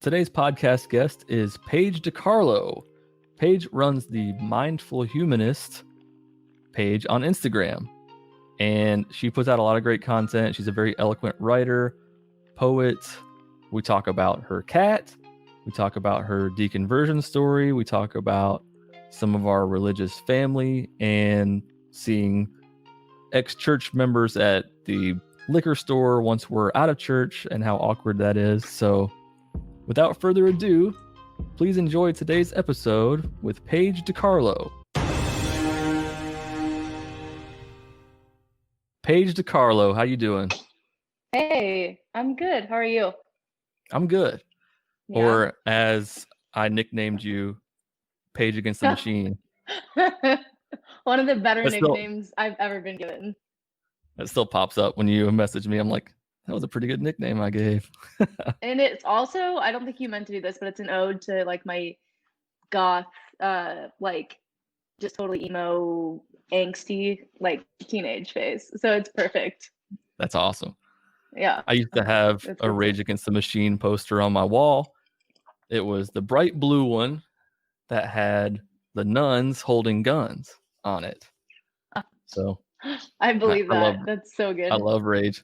Today's podcast guest is Paige DiCarlo. Paige runs the Mindful Humanist page on Instagram, and she puts out a lot of great content. She's a very eloquent writer, poet. We talk about her cat. We talk about her deconversion story. We talk about some of our religious family and seeing ex-church members at the liquor store once we're out of church and how awkward that is. So without further ado, please enjoy today's episode with Paige DiCarlo. Paige DiCarlo, how you doing? Hey, I'm good. How are you? I'm good. Yeah. Or as I nicknamed you, Paige Against the Machine. One of the better nicknames I've ever been given. That still pops up when you message me. I'm like, that was a pretty good nickname I gave. And it's also, I don't think you meant to do this, but it's an ode to like my goth, like just totally emo, angsty, like teenage phase. So it's perfect. That's awesome. Yeah. I used to have a Rage Against the Machine poster on my wall. It was the bright blue one that had the nuns holding guns on it. So I believe that. That's so good. I love Rage.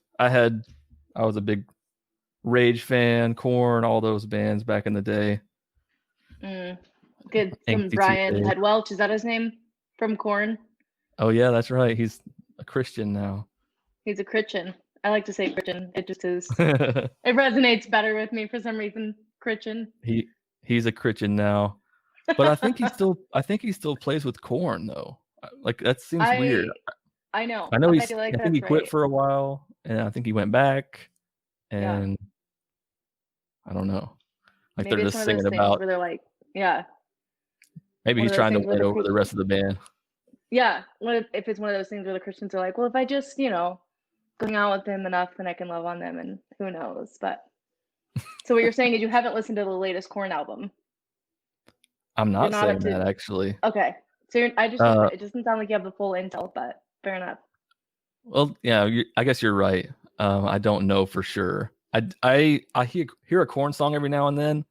I was a big Rage fan, Korn, all those bands back in the day. Good. From Brian Headwelch, is that his name? From Korn? Oh yeah, that's right. He's a Christian now. He's a Christian. I like to say Christian. It just is. It resonates better with me for some reason. Christian. He's a Christian now, but I think he still plays with Korn though. Like that seems weird. I know. I think he quit for a while, and I think he went back, and I don't know. Like maybe they're just singing about. Where they're like, yeah. Maybe he's trying to win over the rest of the band. Yeah. What if it's one of those things where the Christians are like, well, if I just, going out with them enough, then I can love on them, and who knows? But so what you're saying is you haven't listened to the latest Korn album. I'm not saying that actually. Okay. So it doesn't sound like you have the full intel, but fair enough. Well, yeah, I guess you're right. I don't know for sure. I hear a Korn song every now and then,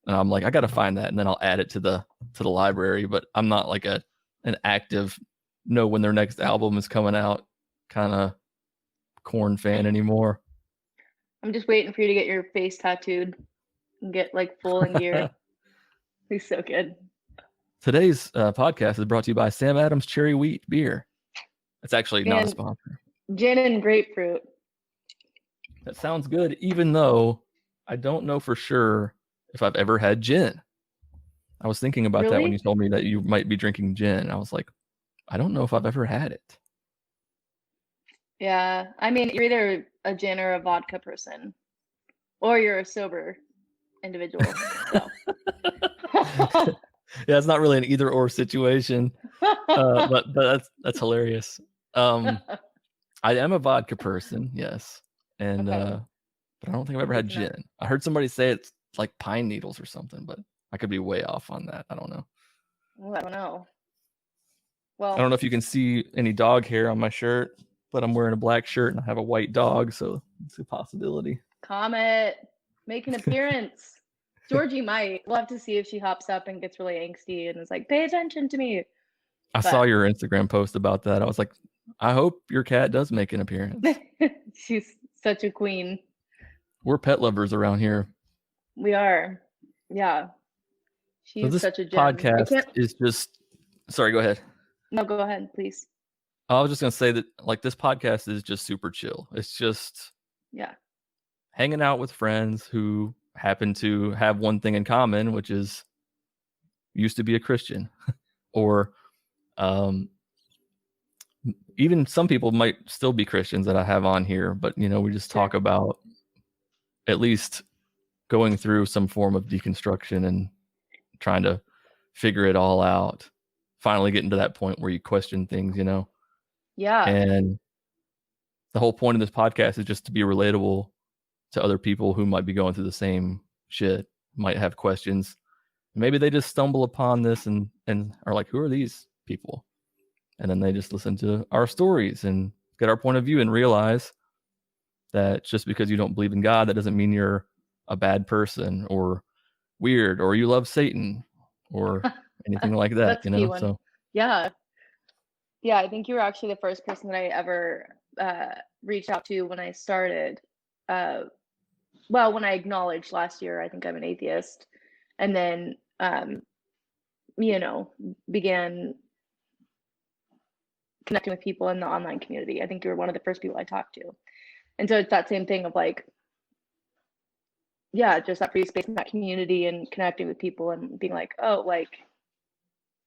and I'm like, I got to find that, and then I'll add it to the library. But I'm not like an active know when their next album is coming out kind of Korn fan anymore. I'm just waiting for you to get your face tattooed and get like full in gear. He's so good. Today's podcast is brought to you by Sam Adams Cherry Wheat Beer. It's actually not a sponsor. Gin and grapefruit. That sounds good, even though I don't know for sure if I've ever had gin. I was thinking about that when you told me that you might be drinking gin. I was like, I don't know if I've ever had it. Yeah, I mean, you're either a gin or a vodka person, or you're a sober individual. So. Yeah, it's not really an either or situation, but that's hilarious. I am a vodka person, yes, and but I don't think I've ever had gin. I heard somebody say it's like pine needles or something, but I could be way off on that. I don't know. Well, I don't know. Well, I don't know if you can see any dog hair on my shirt, but I'm wearing a black shirt and I have a white dog, so it's a possibility. Comet, make an appearance. Georgie might. We'll have to see if she hops up and gets really angsty and is like, pay attention to me. I saw your Instagram post about that. I was like, I hope your cat does make an appearance. She's such a queen. We're pet lovers around here. We are. Yeah. She's such a gem. Podcast is just... Sorry, go ahead. No, go ahead, please. I was just going to say that like this podcast is just super chill. It's just hanging out with friends who happen to have one thing in common, which is used to be a Christian. Or even some people might still be Christians that I have on here, but we just talk about at least going through some form of deconstruction and trying to figure it all out. Finally getting to that point where you question things, Yeah. And the whole point of this podcast is just to be relatable to other people who might be going through the same shit, might have questions. Maybe they just stumble upon this and are like, who are these people? And then they just listen to our stories and get our point of view and realize that just because you don't believe in God, that doesn't mean you're a bad person or weird, or you love Satan, or anything like that, That's you a key know? one. So Yeah. Yeah, I think you were actually the first person that I ever reached out to when I started. Well, when I acknowledged last year, I think I'm an atheist, and then you know, began connecting with people in the online community. I think you were one of the first people I talked to. And so it's that same thing of like, yeah, just that free space in that community and connecting with people and being like, oh, like,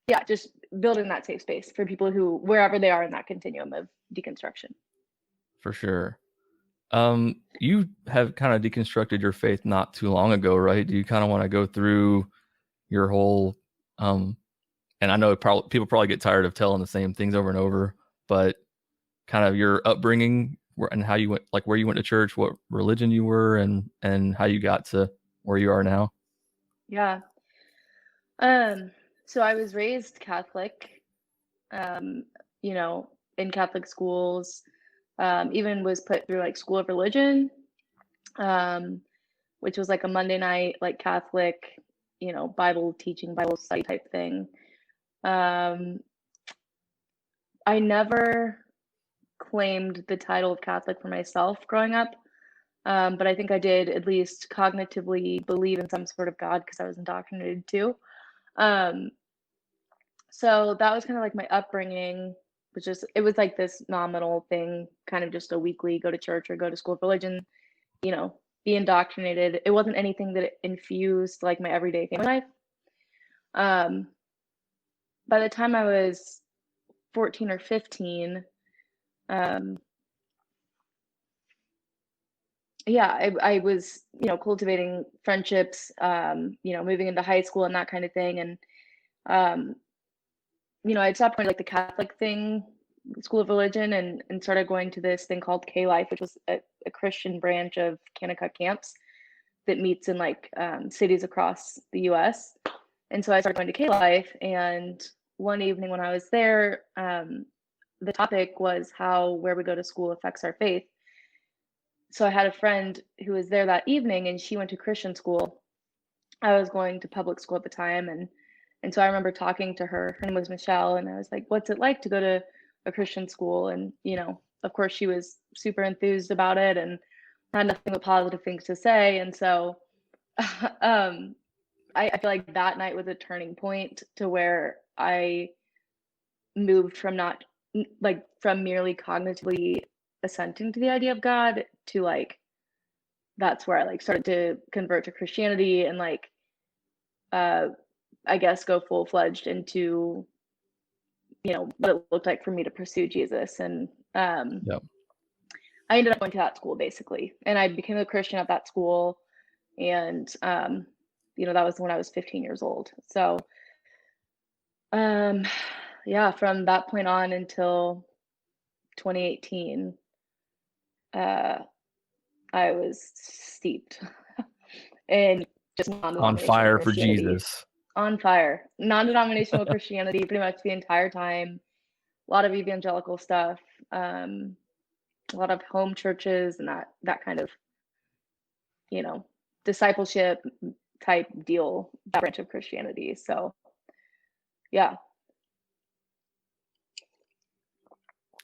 yeah, just building that safe space for people who, wherever they are in that continuum of deconstruction. for sure. You have kind of deconstructed your faith not too long ago, right? Do you kind of want to go through your whole, and I know people probably get tired of telling the same things over and over, but kind of your upbringing and how you went, like where you went to church, what religion you were, and how you got to where you are now. Yeah. So I was raised Catholic, you know, in Catholic schools, even was put through like School of Religion, which was like a Monday night, like Catholic, you know, Bible teaching, Bible study type thing. I never claimed the title of Catholic for myself growing up, but I think I did at least cognitively believe in some sort of God because I was indoctrinated too. So that was kind of like my upbringing, which is it was like this nominal thing, kind of just a weekly go to church or go to School of Religion, you know, be indoctrinated. It wasn't anything that infused like my everyday family life. By the time I was 14 or 15, yeah, I was, you know, cultivating friendships, you know, moving into high school and that kind of thing. And, you know, I stopped going to like the Catholic thing, School of Religion, and started going to this thing called K-Life, which was a Christian branch of Kanakuk camps that meets in like cities across the US. And so I started going to K-Life. And one evening when I was there, the topic was how where we go to school affects our faith. So I had a friend who was there that evening and she went to Christian school. I was going to public school at the time, and so I remember talking to her. Her name was Michelle, and I was like, "What's it like to go to a Christian school?" And you know, of course, she was super enthused about it and had nothing but positive things to say. And so, I feel like that night was a turning point to where I moved from not like from merely cognitively assenting to the idea of God to like that's where I like started to convert to Christianity and like I guess go full-fledged into you know what it looked like for me to pursue Jesus. And Yep. I ended up going to that school basically, and I became a Christian at that school. And you know that was when I was 15 years old. So yeah, from that point on until 2018, I was steeped in just On non-denominational fire for Christianity. Jesus. On fire. Non-denominational Christianity pretty much the entire time. A lot of evangelical stuff, a lot of home churches and that kind of, you know, discipleship type deal, that branch of Christianity. So yeah.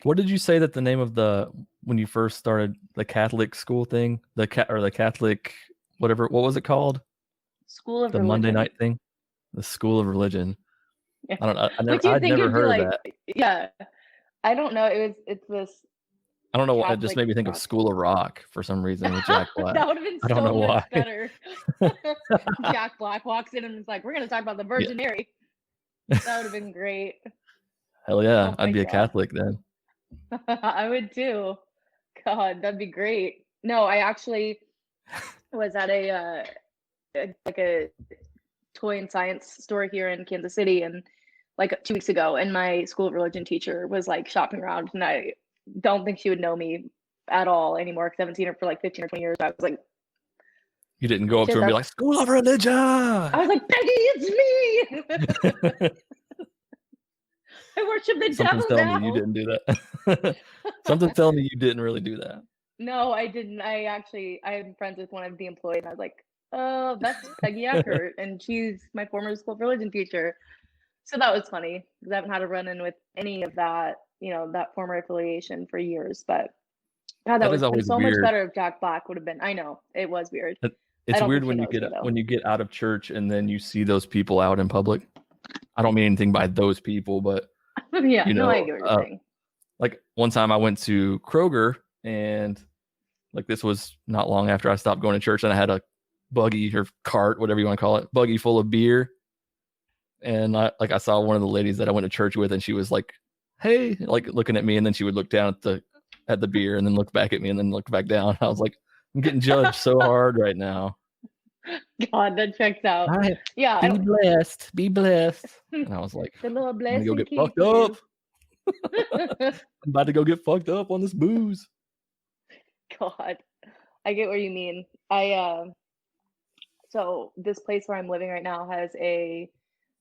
What did you say that the name of the when you first started the Catholic school thing, the Catholic whatever, what was it called? School of The Monday Religion. night thing, the School of Religion. Yeah. I don't know. Which you'd I'd think never it'd be heard of like, that. yeah. I don't know. It's this I don't know what. It just Catholic made me think of rock. School of Rock for some reason with Jack Black. That would have been I don't so know much why. better. Jack Black walks in and is like, "We're gonna talk about the Yeah. Virgin Mary." That would have been great. Hell yeah, Oh I'd my be a God. Catholic then. I would too. God, that'd be great. No, I actually was at like a toy and science store here in Kansas City, and like 2 weeks ago, and my School of Religion teacher was like shopping around, and I don't think she would know me at all anymore because I haven't seen her for like 15 or 20 years. I was like, You didn't go up to shit, her and be that's. like, "School of Religion." I was like, Peggy, it's me. I worship the Something's devil telling me you now. didn't do that. Something's telling me you didn't really do that. No, I didn't. I'm friends with one of the employees, and I was like, Oh, that's Peggy Eckert, and she's my former school of religion teacher. So that was funny because I haven't had a run-in with any of that, that former affiliation for years. But God, that That would is have been always so much weird. better if Jack Black would have been. I know it was weird. I It's don't weird think she knows me though. when you get out of church and then you see those people out in public. I don't mean anything by those people, but Yeah, you no, I know, get what you're saying. like one time I went to Kroger and like this was not long after I stopped going to church and I had a buggy or cart, whatever you want to call it, buggy full of beer. And I saw one of the ladies that I went to church with and she was like, "Hey," like looking at me, and then she would look down at the beer and then look back at me and then look back down. I was like, I'm getting judged so hard right now. God, that checks out. All right, Yeah, be blessed, be blessed. And I was like, the Lord I'm bless gonna go and get keep fucked up. you. I'm about to go get fucked up on this booze. God, I get what you mean. So this place where I'm living right now has a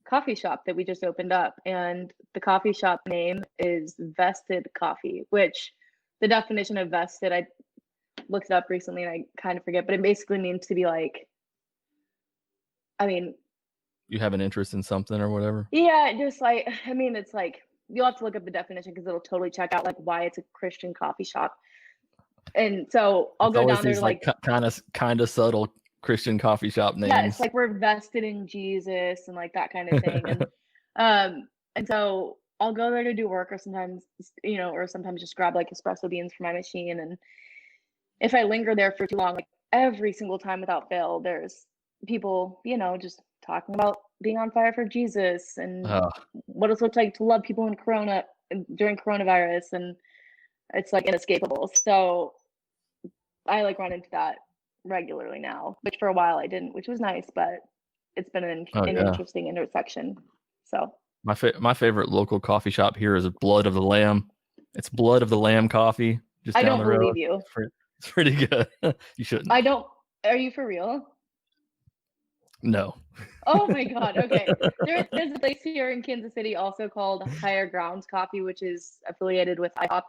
coffee shop that we just opened up, and the coffee shop name is Vested Coffee, which the definition of vested, I looked it up recently and I kind of forget, but it basically means to be like, I mean, You have an interest in something or whatever. yeah, just like, it's like, you'll have to look up the definition because it'll totally check out like why it's a Christian coffee shop. And so I'll It's go always down there these to like like, kind of subtle Christian coffee shop yeah, it's names. like we're vested in Jesus and like that kind of thing. And so I'll go there to do work or sometimes, or sometimes just grab like espresso beans for my machine. And if I linger there for too long, like every single time without fail, there's people, just talking about being on fire for Jesus and what it looks like to love people during coronavirus. And it's like inescapable. So I like run into that regularly now, which for a while I didn't, which was nice, but it's been an Yeah. interesting intersection. So My favorite local coffee shop here is Blood of the Lamb. It's Blood of the Lamb coffee just I down don't the road. believe you. It's pretty good. You shouldn't. I don't. Are you for real? No. Oh my God. Okay. There's a place here in Kansas City also called Higher Grounds Coffee, which is affiliated with IHOP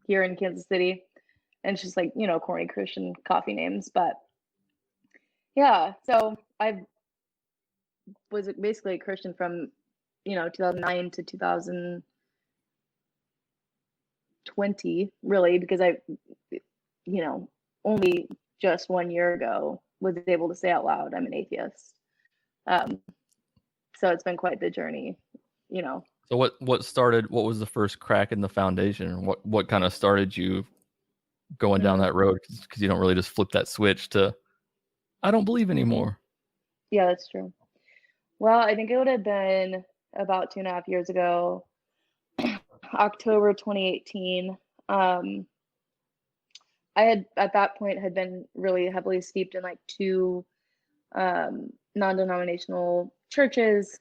here in Kansas City. And it's just like, corny Christian coffee names. But yeah, so I was basically a Christian from, 2009 to 2020, really, because I, only just 1 year ago was able to say out loud I'm an atheist. So it's been quite the journey, So what was the first crack in the foundation? What kind of started you going down that road? Because you don't really just flip that switch to I don't believe anymore. Yeah, that's true. Well, I think it would have been about 2.5 years ago, October 2018. I had at that point had been really heavily steeped in like two non-denominational churches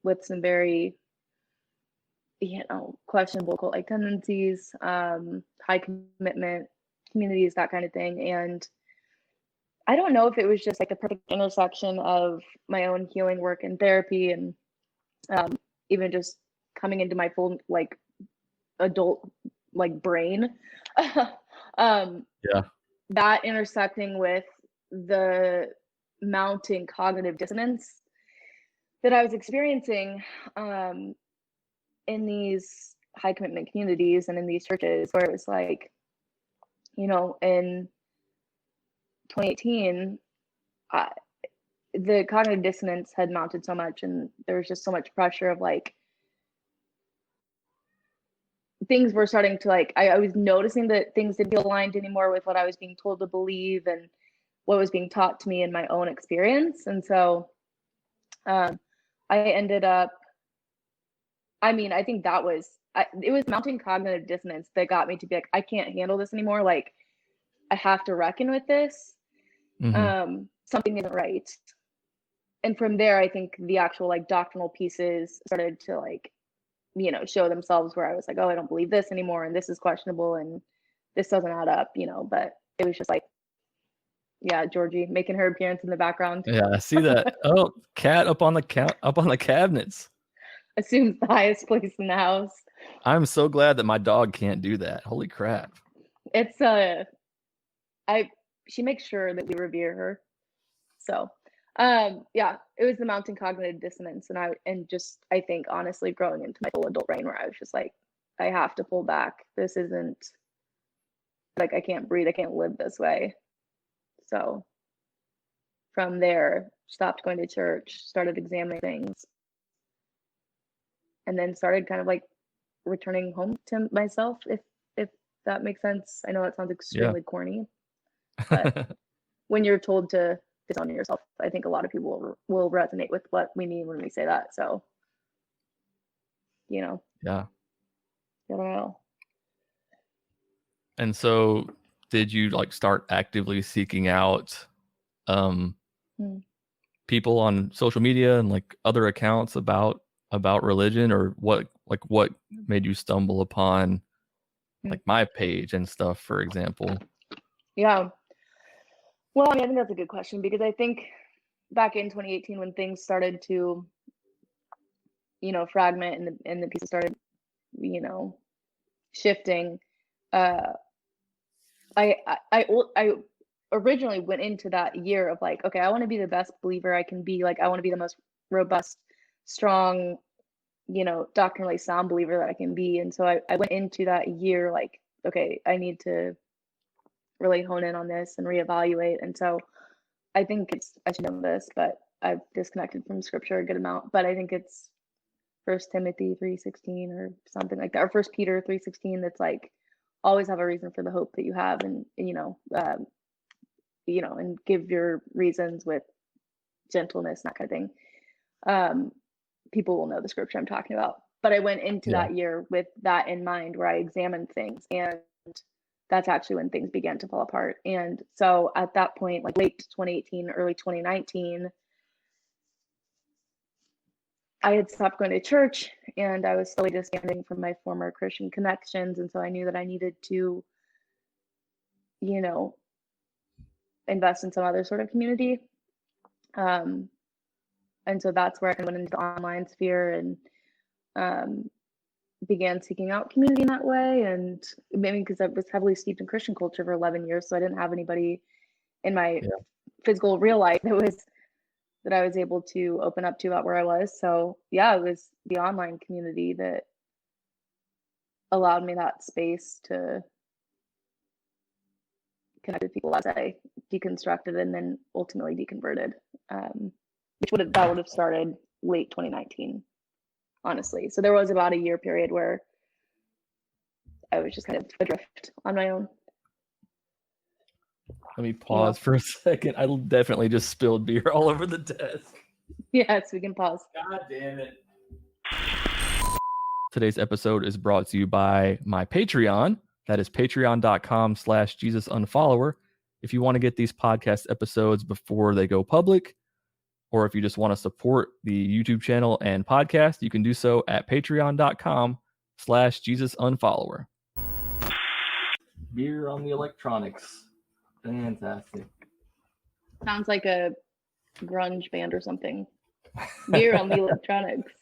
with some very questionable cult-like tendencies, high commitment communities, that kind of thing. And I don't know if it was just like the perfect intersection of my own healing work and therapy and even just coming into my full like adult like brain. Yeah. That intersecting with the mounting cognitive dissonance that I was experiencing in these high commitment communities and in these churches, where it was like, in 2018, the cognitive dissonance had mounted so much, and there was just so much pressure of like things were starting to like, I was noticing that things didn't feel aligned anymore with what I was being told to believe and what was being taught to me in my own experience. And so I ended up, I think that was, it was mounting cognitive dissonance that got me to be like, I can't handle this anymore. Like, I have to reckon with this. Mm-hmm. Something isn't right. And from there, I think the actual like doctrinal pieces started to like, show themselves, where I was like, oh, I don't believe this anymore, and this is questionable, and this doesn't add up, but it was just like, yeah, Georgie making her appearance in the background. Yeah, I see that. Oh, cat up on the cabinets. Assumes the highest place in the house. I'm so glad that my dog can't do that. Holy crap. It's she makes sure that we revere her. So yeah, it was the mounting cognitive dissonance, and I think honestly growing into my full adult brain where I was just like, I have to pull back. This isn't like, I can't breathe, I can't live this way. So from there, stopped going to church, started examining things, and then started kind of like returning home to myself, if that makes sense. I know that sounds extremely corny, but when you're told to disown yourself, I think a lot of people will resonate with what we mean when we say that. So, yeah, I don't know. And so did you like start actively seeking out people on social media and like other accounts about religion, or what made you stumble upon like my page and stuff, for example? Yeah. Well, I mean, I think that's a good question, because I think back in 2018 when things started to, fragment and the pieces started, shifting, I originally went into that year of like, okay, I want to be the best believer I can be. Like, I want to be the most robust, strong, doctrinally sound believer that I can be. And so I went into that year like, okay, I need to really hone in on this and reevaluate. And so I think I should know this, but I've disconnected from scripture a good amount, but I think it's 1 Timothy 3:16 or something like that, or 1 Peter 3:16. That's like, always have a reason for the hope that you have, and and give your reasons with gentleness, that kind of thing. People will know the scripture I'm talking about. But I went into that year with that in mind, where I examined things, and that's actually when things began to fall apart. And so at that point, like late 2018, early 2019, I had stopped going to church, and I was slowly disbanding from my former Christian connections. And so I knew that I needed to, invest in some other sort of community. And so that's where I kind of went into the online sphere and began seeking out community in that way. And maybe because I was heavily steeped in Christian culture for 11 years, so I didn't have anybody in my physical real life that I was able to open up to about where I was. So yeah, it was the online community that allowed me that space to connect with people as I deconstructed and then ultimately deconverted, that would have started late 2019, honestly. So there was about a year period where I was just kind of adrift on my own. Let me pause for a second. I definitely just spilled beer all over the desk. Yes, we can pause. God damn it. Today's episode is brought to you by my Patreon. That is patreon.com/JesusUnfollower. If you want to get these podcast episodes before they go public, or if you just want to support the YouTube channel and podcast, you can do so at patreon.com/JesusUnfollower. Beer on the electronics. Fantastic. Sounds like a grunge band or something. Beer on the electronics.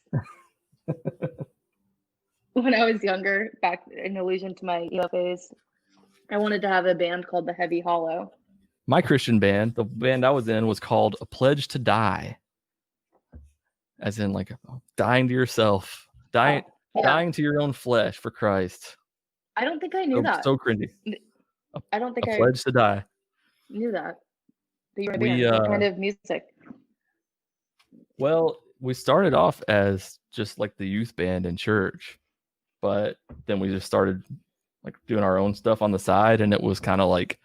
When I was younger, back in allusion to my emo phase, I wanted to have a band called the Heavy Hollow. My Christian band, the band I was in, was called A Pledge to Die. As in, like, dying to yourself, dying to your own flesh for Christ. I don't think I knew that. So cringy. I don't think I pledge to die. Knew that. What kind of music? Well, we started off as just like the youth band in church, but then we just started like doing our own stuff on the side, and it was kind of like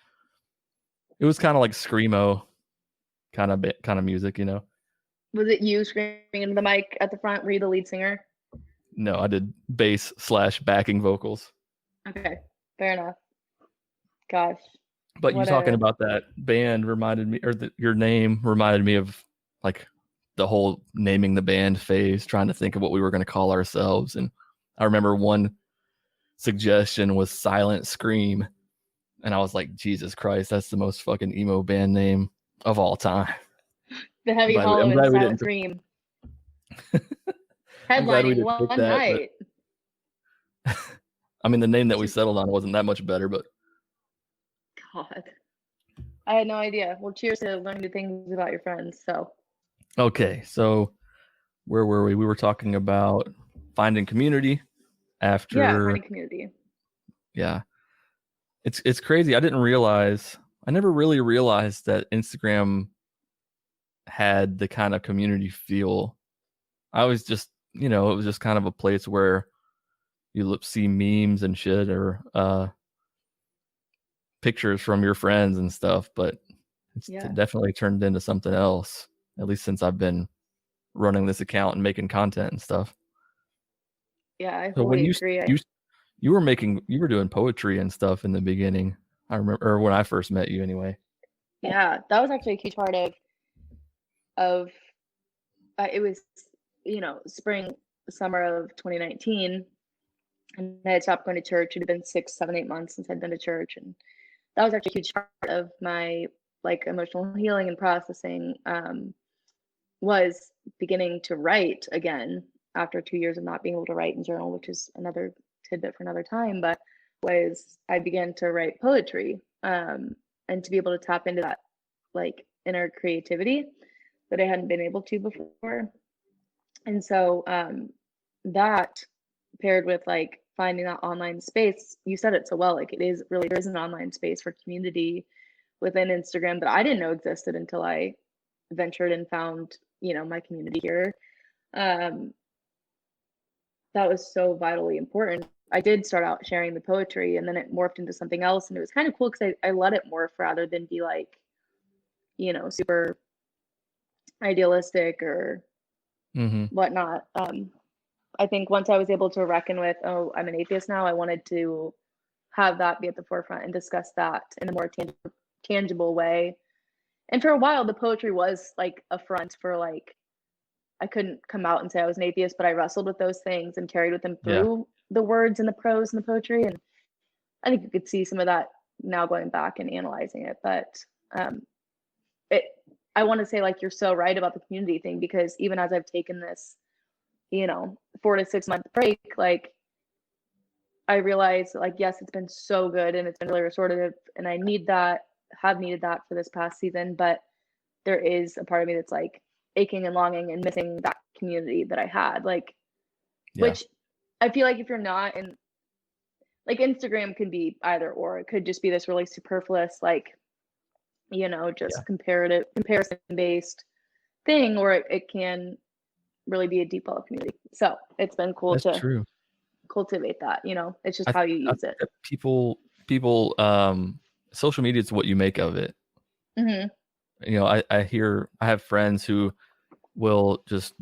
screamo kind of music, Was it you screaming into the mic at the front? Were you the lead singer? No, I did bass / backing vocals. Okay, fair enough. Gosh. But you talking about that band reminded me, or your name reminded me of like the whole naming the band phase, trying to think of what we were going to call ourselves. And I remember one suggestion was Silent Scream. And I was like, Jesus Christ, that's the most fucking emo band name of all time. The Heavy Hollow and Silent Scream. Headlining one night. I mean, the name that we settled on wasn't that much better, but God. I had no idea. Well, cheers to learning new things about your friends. So Okay, so where were we? We were talking about finding community yeah, after. finding community. Yeah, it's crazy. I never really realized that Instagram had the kind of community feel. I was just, it was just kind of a place where you see memes and shit, or pictures from your friends and stuff, but it's Yeah. definitely turned into something else, at least since I've been running this account and making content and stuff. Yeah, I So when fully agree. you were doing poetry and stuff in the beginning, I remember, or when I first met you anyway. Yeah, that was actually a huge part of it was, spring, summer of 2019, and I had stopped going to church. It had been 6, 7, 8 months since I'd been to church, and that was actually a huge part of my like emotional healing and processing. Was beginning to write again after 2 years of not being able to write and journal, which is another tidbit for another time. But was I began to write poetry, and to be able to tap into that like inner creativity that I hadn't been able to before. And so that paired with like finding that online space, you said it so well, like it is really, there is an online space for community within Instagram that I didn't know existed until I ventured and found, my community here. Um, that was so vitally important. I did start out sharing the poetry and then it morphed into something else. And it was kind of cool because I let it morph rather than be like, super idealistic or Mm-hmm. whatnot. I think once I was able to reckon with, oh, I'm an atheist now, I wanted to have that be at the forefront and discuss that in a more tangible way. And for a while, the poetry was like a front for like, I couldn't come out and say I was an atheist, but I wrestled with those things and carried with them Yeah, through the words and the prose and the poetry. And I think you could see some of that now going back and analyzing it. But um, it, I want to say like you're so right about the community thing, because even as I've taken this, 4 to 6 month break, like I realized like, yes, it's been so good and it's been really restorative and I need that, have needed that for this past season. But there is a part of me that's like aching and longing and missing that community that I had. Like, yeah, which I feel like if you're not in, like, Instagram can be either or. It could just be this really superfluous, like, yeah. just comparison based thing, or it can really be a deep well community. So it's been cool That's to true. cultivate that. It's just I how think you I use think it. that people social media is what you make of it. Hmm. I have friends who will just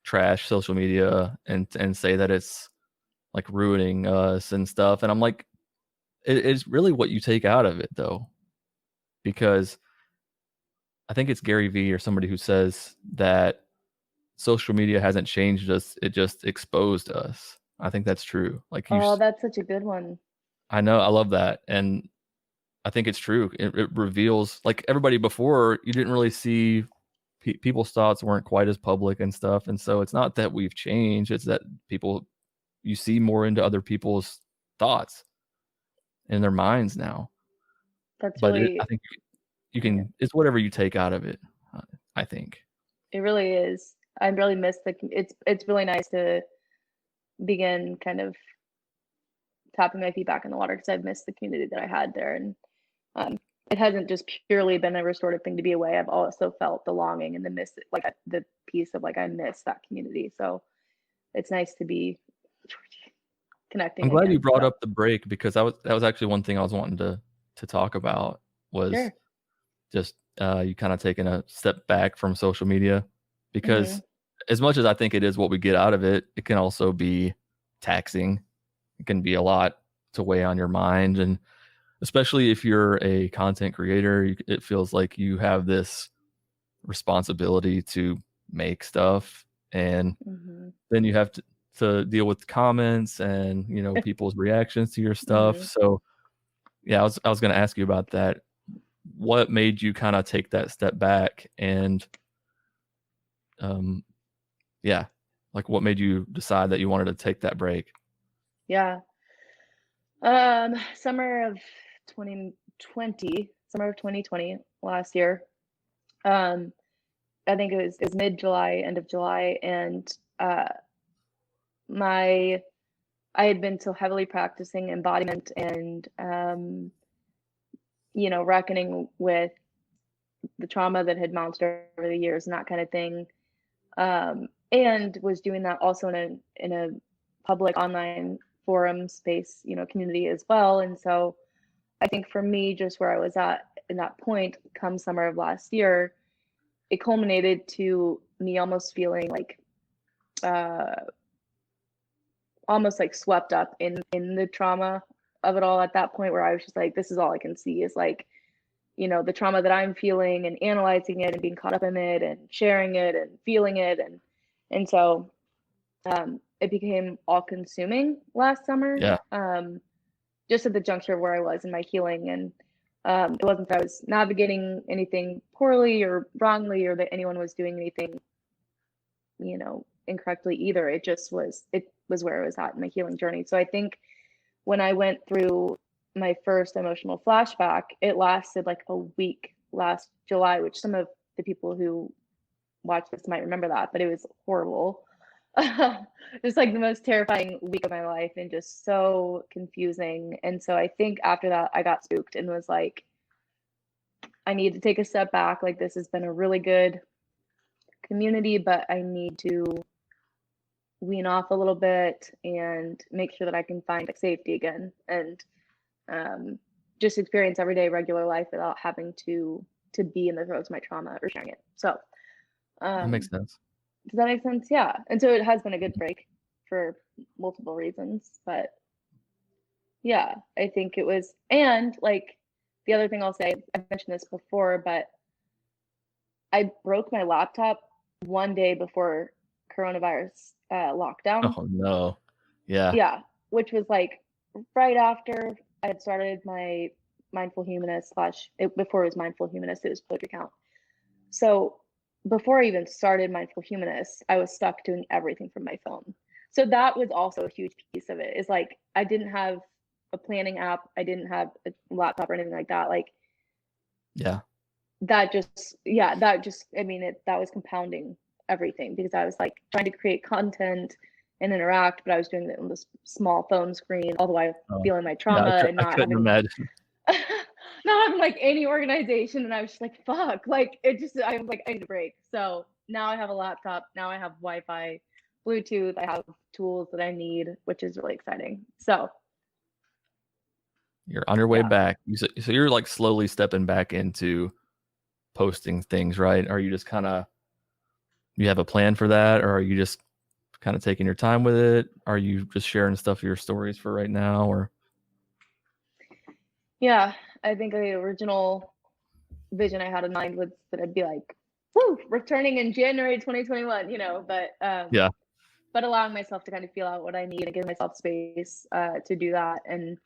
trash social media and say that it's like ruining us and stuff, and I'm like, it's really what you take out of it though, because I think it's Gary Vee or somebody who says that social media hasn't changed us, it just exposed us. I think that's true. Like Oh, that's such a good one. I know, I love that, and I think it's true. It reveals, like, everybody before, you didn't really see people's thoughts weren't quite as public and stuff, and so it's not that we've changed, it's that you see more into other people's thoughts in their minds now. That's But I really, think you yeah, can, it's whatever you take out of it. uh, I think. it really is. I really miss it's really nice to begin kind of tapping my feet back in the water, because I've missed the community that I had there. And um, it hasn't just purely been a restorative thing to be away. I've also felt the longing and the miss, like the piece of like, I miss that community. So it's nice to be I'm connecting glad you again. brought So up the break, because that was actually one thing I was wanting to talk about, was sure. just you kind of taking a step back from social media, Hmm. because as much as I think it is what we get out of it, it can also be taxing. It can be a lot to weigh on your mind, and especially if you're a content creator, it feels like you have this responsibility to make stuff, and Hmm. then you have to deal with comments and people's reactions to your stuff. Hmm. So yeah, I was going to ask you about that. What made you kind of take that step back, and um yeah, like what made you decide that you wanted to take that break? Yeah. Summer of 2020. summer of 2020 last year. I think it was mid-July, end of July, and I had been so heavily practicing embodiment and reckoning with the trauma that had mounted over the years and that kind of thing, and was doing that also in a public online forum space, community as well. And so I think for me, just where I was at in that point, come summer of last year, it culminated to me almost feeling like almost like swept up in the trauma of it all at that point, where I was just like, this is all I can see is like, the trauma that I'm feeling, and analyzing it and being caught up in it and sharing it and feeling it. And so it became all consuming last summer. Yeah. Just at the juncture where I was in my healing. And it wasn't that I was navigating anything poorly or wrongly, or that anyone was doing anything, incorrectly either. It was where I was at in my healing journey. So I think when I went through my first emotional flashback, it lasted like a week last July, which some of the people who watch this might remember that, but it was horrible. Just like the most terrifying week of my life, and just so confusing. And so I think after that, I got spooked and was like, I need to take a step back. Like, this has been a really good community, but I need to wean off a little bit and make sure that I can find like safety again, and just experience everyday regular life without having to be in the throes of my trauma or sharing it. So That makes sense. Does that make sense? Yeah. And so it has been a good break for multiple reasons, but yeah, I think it was. And like, the other thing I'll say, I've mentioned this before, but I broke my laptop one day before coronavirus lockdown. Oh no. Yeah. Yeah, which was like right after I had started my mindful humanist before it was mindful humanist, it was poetry count. So before I even started mindful humanist, I was stuck doing everything from my phone. So that was also a huge piece of it, is like, I didn't have a planning app, I didn't have a laptop or anything like that. Like, yeah, that was compounding everything, because I was like trying to create content and interact, but I was doing it on this small phone screen, all the while feeling my trauma, and I couldn't imagine. not having like any organization. And I was just like, fuck, like I was like, I need a break. So now I have a laptop, now I have Wi-Fi, Bluetooth, I have tools that I need, which is really exciting. So you're on your way back. So you're like slowly stepping back into posting things, right? Are you just kind of, you have a plan for that, or are you just kind of taking your time with it? Are you just sharing stuff, your stories for right now, or? Yeah, I think the original vision I had in mind was that I'd be like, woo, returning in January 2021, but allowing myself to kind of feel out what I need and give myself space to do that. And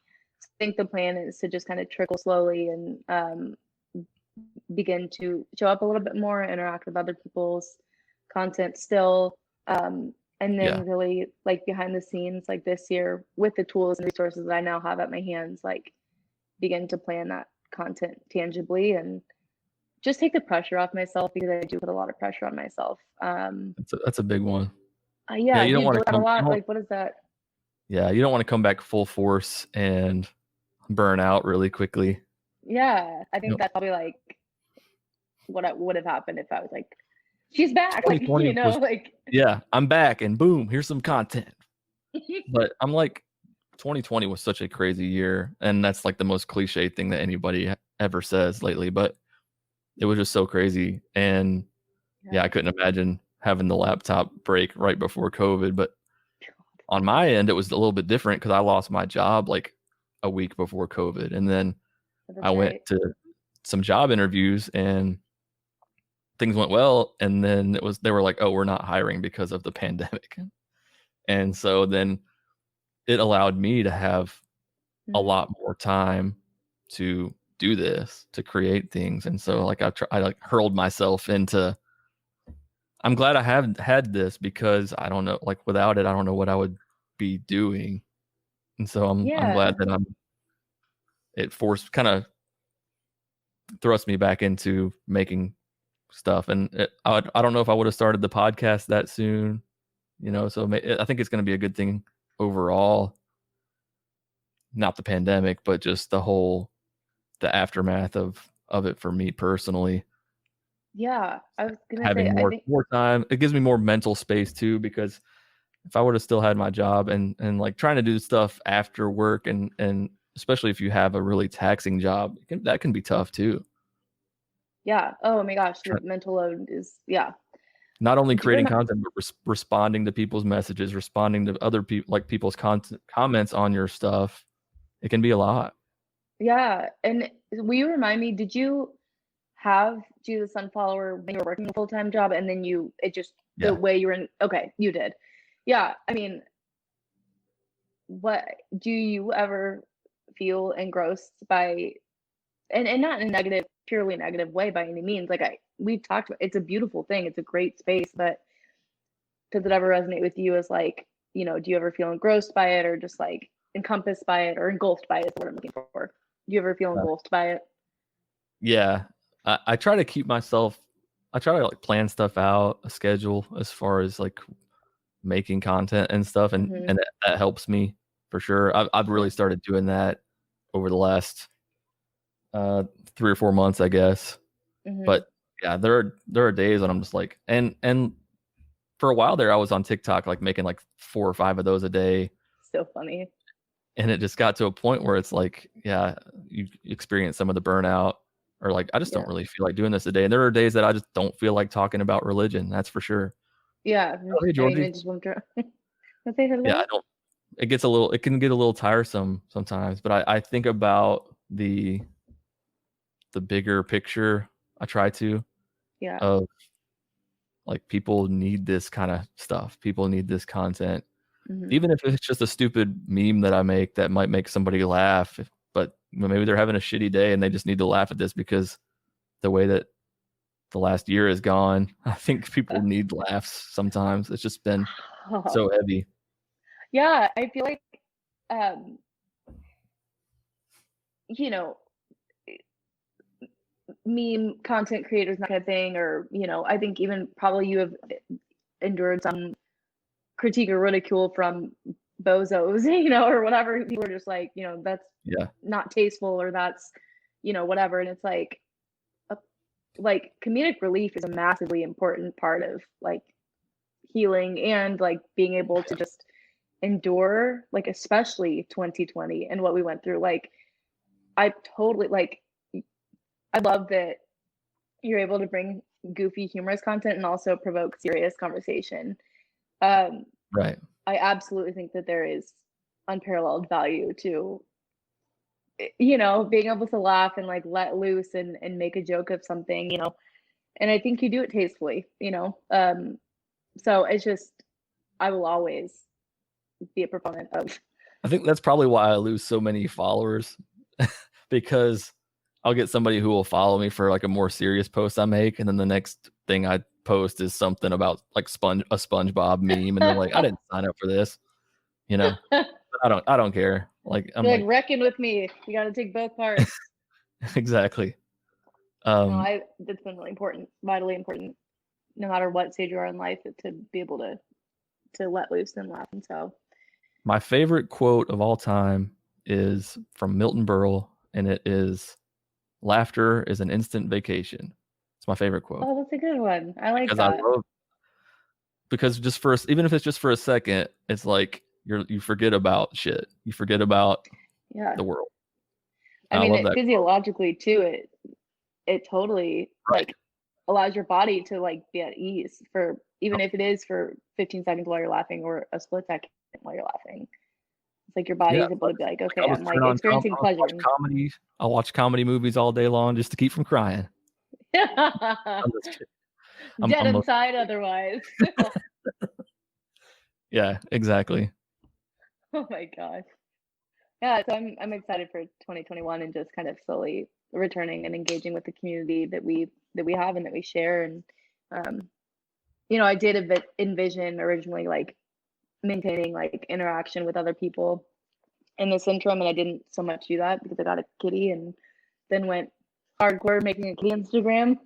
I think the plan is to just kind of trickle slowly and begin to show up a little bit more, interact with other people's content still, and then really like behind the scenes, like this year, with the tools and resources that I now have at my hands, like begin to plan that content tangibly and just take the pressure off myself, because I do put a lot of pressure on myself. That's a big one. Yeah, you don't want to come a lot. Like, what is that? Yeah, you don't want to come back full force and burn out really quickly. Yeah, I think that's probably like what would have happened if I was like, she's back, like, yeah, I'm back, and boom, here's some content. But I'm like, 2020 was such a crazy year, and that's like the most cliche thing that anybody ever says lately, but it was just so crazy. And yeah, I couldn't imagine having the laptop break right before COVID. But on my end, it was a little bit different, because I lost my job like a week before COVID, and then I went to some job interviews and things went well, and then they were like, oh, we're not hiring because of the pandemic. And so then it allowed me to have a lot more time to do this, to create things. And so like I like hurled myself into, I'm glad I have had this, because I don't know, like without it, I don't know what I would be doing. And so I'm glad that it forced, kind of thrust me back into making stuff. And I don't know if I would have started the podcast that soon, so I think it's going to be a good thing overall. Not the pandemic, but just the aftermath of it for me personally. Yeah, I was gonna Having say, I think, more time, it gives me more mental space too, because if I would have still had my job and like trying to do stuff after work, and especially if you have a really taxing job, that can be tough too. yeah. Oh my gosh, the Try- mental load is, yeah. Not only Do you creating remember? content, but responding to people's messages, responding to other people, like people's comments on your stuff. It can be a lot. Yeah, and will you remind me, did you do the Sunflower when you were working a full-time job, and then the Yeah. way you were in, okay, you did. Yeah, I mean, what do you ever feel engrossed by, and not in a negative, purely negative way by any means. Like we've talked about, it's a beautiful thing, it's a great space, but does it ever resonate with you as like, do you ever feel engrossed by it, or just like encompassed by it, or engulfed by it is what I'm looking for. Do you ever feel engulfed by it? Yeah. I try to keep myself, I try to like plan stuff out, a schedule as far as like making content and stuff, and Mm-hmm. that helps me for sure. I've really started doing that over the last 3 or 4 months, I guess. Mm-hmm. But yeah, there are days when I'm just like, and for a while there, I was on TikTok like making like 4 or 5 of those a day, So funny. and it just got to a point where it's like, yeah, you experience some of the burnout, or like I just don't Yeah. really feel like doing this a day. And there are days that I just don't feel like talking about religion. That's for sure. Yeah. Oh, hey, I mean, Georgie. it just won't draw. Let's say Yeah, I hello. don't. It can get a little tiresome sometimes, but I think about the bigger picture. I try to, Yeah. of like, people need this kind of stuff. People need this content, Mm-hmm. even if it's just a stupid meme that I make that might make somebody laugh. But maybe they're having a shitty day and they just need to laugh at this because the way that the last year is gone. I think people need laughs sometimes. It's just been so heavy. Yeah, I feel like, um, you know, meme content creators, that kind of thing, or I think even probably you have endured some critique or ridicule from bozos, or whatever. People are just like, that's Yeah. not tasteful, or that's, whatever. And it's like, comedic relief is a massively important part of like healing, and like being able to just endure, like especially 2020 and what we went through. Like I totally like, I love that you're able to bring goofy, humorous content and also provoke serious conversation. Um, Right. I absolutely think that there is unparalleled value to, being able to laugh and like let loose and make a joke of something, and I think you do it tastefully. So it's just, I will always be a proponent of. I think that's probably why I lose so many followers, because I'll get somebody who will follow me for like a more serious post I make, and then the next thing I post is something about like a SpongeBob meme, and they're like, I didn't sign up for this, you know. But I don't care. Like I'm Like, like, reckon with me. You got to take both parts. exactly. No, Um, it's been really important, vitally important, no matter what stage you are in life, to be able to let loose and laugh. And so, my favorite quote of all time is from Milton Berle, and it is, "Laughter is an instant vacation." It's my favorite quote, oh, that's a good one. I like because I that. love, because just for even if it's just for a second, it's like you forget about shit. You forget about Yeah. the world. I And I mean, love it that quote. physiologically too, it totally Right. like allows your body to like be at ease for, even if it is for 15 seconds while you're laughing, or a split second while you're laughing. It's like your body Yeah. is able to be like, Like I'll okay, just I'm turn like on experiencing I'll just pleasure. watch comedy. I'll watch comedy movies all day long just to keep from crying. I'm just kidding. Dead I'm most inside otherwise. Yeah, exactly. Oh my gosh. Yeah, so I'm excited for 2021 and just kind of slowly returning and engaging with the community that we have and that we share. And um, I did envision originally like maintaining like interaction with other people in this interim, and I didn't so much do that because I got a kitty and then went hardcore making a kitty Instagram.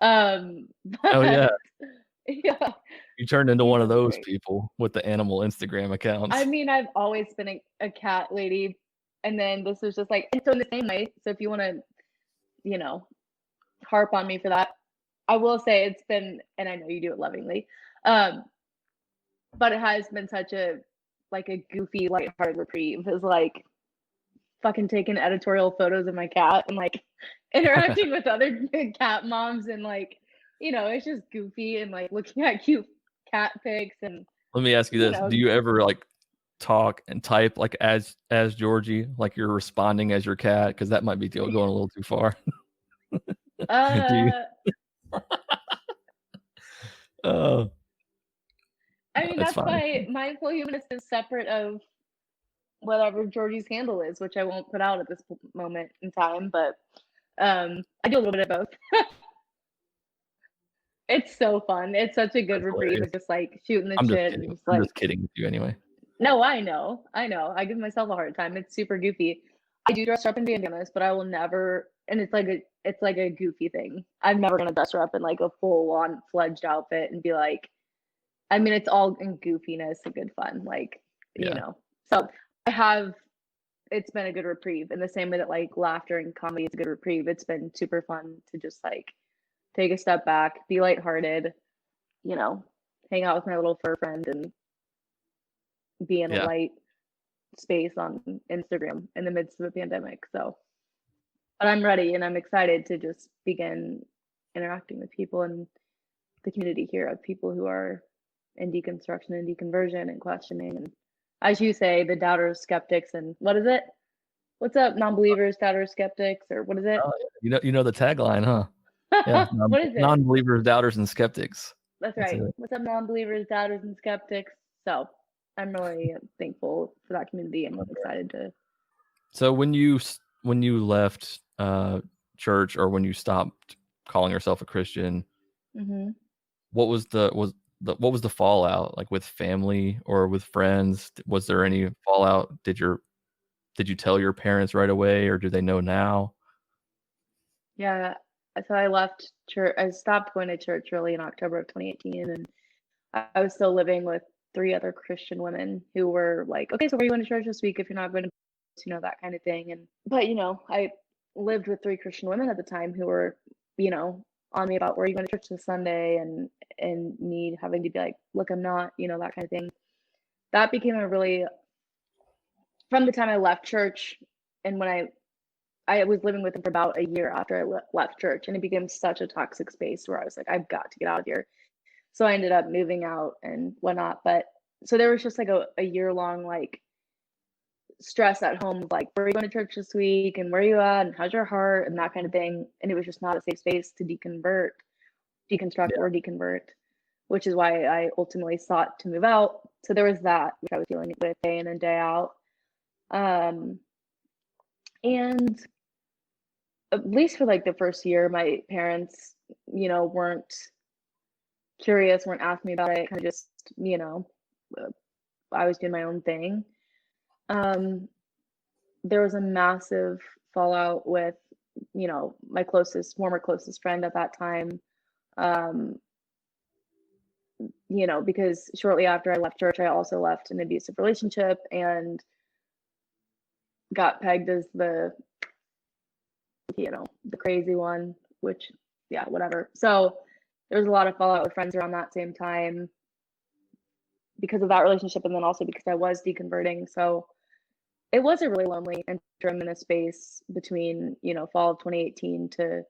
Oh yeah, Yeah, you turned into he one of was those great. people with the animal Instagram accounts. I mean, I've always been a cat lady, and then this was just like, and so in the same way. So if you want to, you know, harp on me for that, I will say it's been, and I know you do it lovingly, but it has been such a like a goofy, lighthearted reprieve. Is like fucking taking editorial photos of my cat and like interacting with other cat moms and like, it's just goofy and like looking at cute cat pics and Let me ask you this: do you ever like talk and type like as Georgie, like you're responding as your cat? Because that might be going a little too far. Do you? Oh, I mean, that's that's why fine. Mindful Humanist is separate of whatever Georgie's handle is, which I won't put out at this moment in time, but I do a little bit of both. It's so fun. It's such a good That's reprieve. hilarious. It's just like shooting the I'm just shit kidding. and just I'm like, just kidding with you anyway. no, I know. I give myself a hard time. It's super goofy. I do dress up in bandanas, but I will never, and it's like a goofy thing. I'm never gonna dress her up in like a full on fledged outfit and be like, I mean, it's all in goofiness and good fun, like, Yeah. So I have, it's been a good reprieve in the same way that like laughter and comedy is a good reprieve. It's been super fun to just like take a step back, be lighthearted, hang out with my little fur friend and be in a Yeah. light space on Instagram in the midst of a pandemic. So, but I'm ready and I'm excited to just begin interacting with people in the community here of people who are in deconstruction and deconversion and questioning. And as you say, the doubters, skeptics, and what is it? What's up, non-believers, doubters, skeptics, or what is it? Oh, you know the tagline, huh? Yeah. What is it? Non-believers, doubters, and skeptics. That's That's right. it. What's up, non-believers, doubters, and skeptics? So I'm really thankful for that community and excited to. So when you left church, or when you stopped calling yourself a Christian, what was the fallout, like with family or with friends? Was there any fallout? Did you tell your parents right away, or do they know now? Yeah, so I left church. I stopped going to church really in October of 2018, and I was still living with 3 other Christian women who were like, "Okay, so where are you going to church this week if you're not going to, that kind of thing." And but I lived with 3 Christian women at the time who were, on me about where are you going to church this Sunday, and me having to be like, "Look, I'm not," that kind of thing. That became a really, from the time I left church and when I was living with them for about a year after I left church, and it became such a toxic space where I was like, I've got to get out of here. So I ended up moving out and whatnot. But so there was just like a year-long like stress at home, like, where are you going to church this week, and where are you at, and how's your heart, and that kind of thing. And it was just not a safe space to deconstruct or deconvert, which is why I ultimately sought to move out. So there was that, which I was dealing with day in and day out. And at least for like the first year, my parents, weren't curious, weren't asking me about it. Kind of just, I was doing my own thing. There was a massive fallout with, my former closest friend at that time. Because shortly after I left church, I also left an abusive relationship and got pegged as the crazy one, which, yeah, whatever. So there was a lot of fallout with friends around that same time because of that relationship, and then also because I was deconverting. So it was a really lonely interim in a space between, fall of 2018 to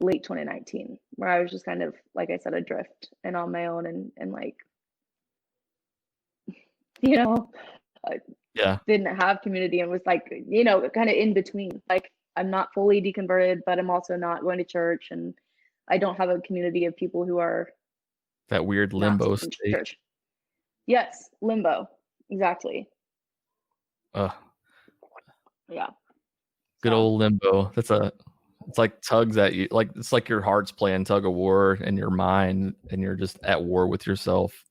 late 2019, where I was just kind of, like I said, adrift and on my own, and like, Yeah. didn't have community, and was like, kind of in between. Like, I'm not fully deconverted, but I'm also not going to church, and I don't have a community of people who are That weird limbo state. church. Yes, limbo. Exactly. Yeah. Good old limbo. It's like tugs at you. Like, it's like your heart's playing tug of war in your mind, and you're just at war with yourself.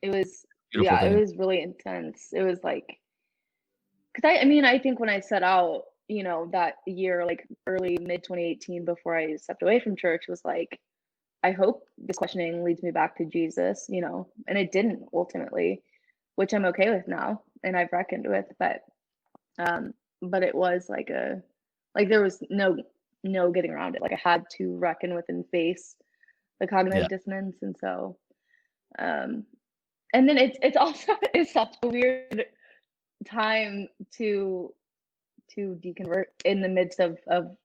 It was, Beautiful yeah, thing. it was really intense. It was like, because I think when I set out, that year, like early mid 2018, before I stepped away from church, was like, I hope this questioning leads me back to Jesus, and it didn't ultimately, which I'm okay with now and I've reckoned with, but it was like there was no getting around it. Like I had to reckon with and face the cognitive dissonance. And so and then it's also it's such a weird time to deconvert in the midst of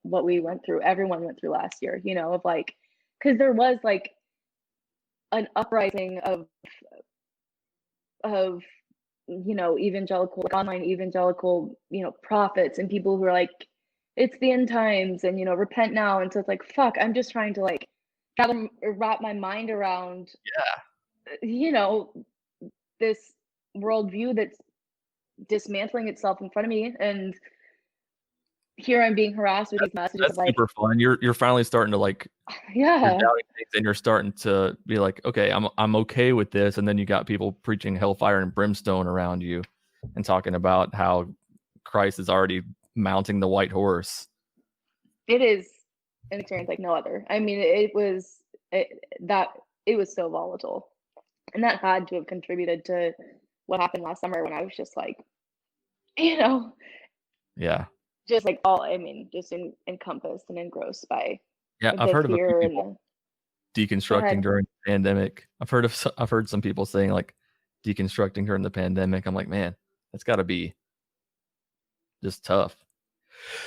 what we went through, everyone went through last year, of like, because there was like an uprising of evangelical, like online evangelical, prophets and people who are like, it's the end times and repent now. And so it's like, fuck, I'm just trying to like wrap my mind around this worldview that's dismantling itself in front of me, and here I'm being harassed with these messages. That's like, super fun. You're finally starting to like, you're doubting things, and you're starting to be like, okay, I'm okay with this. And then you got people preaching hellfire and brimstone around you and talking about how Christ is already mounting the white horse. It is an experience like no other. I mean, it was so volatile, and that had to have contributed to what happened last summer when I was just like, just like just encompassed and engrossed by I've heard of a few people deconstructing during the pandemic. I've heard some people saying like deconstructing during the pandemic. I'm like, man, that's got to be just tough.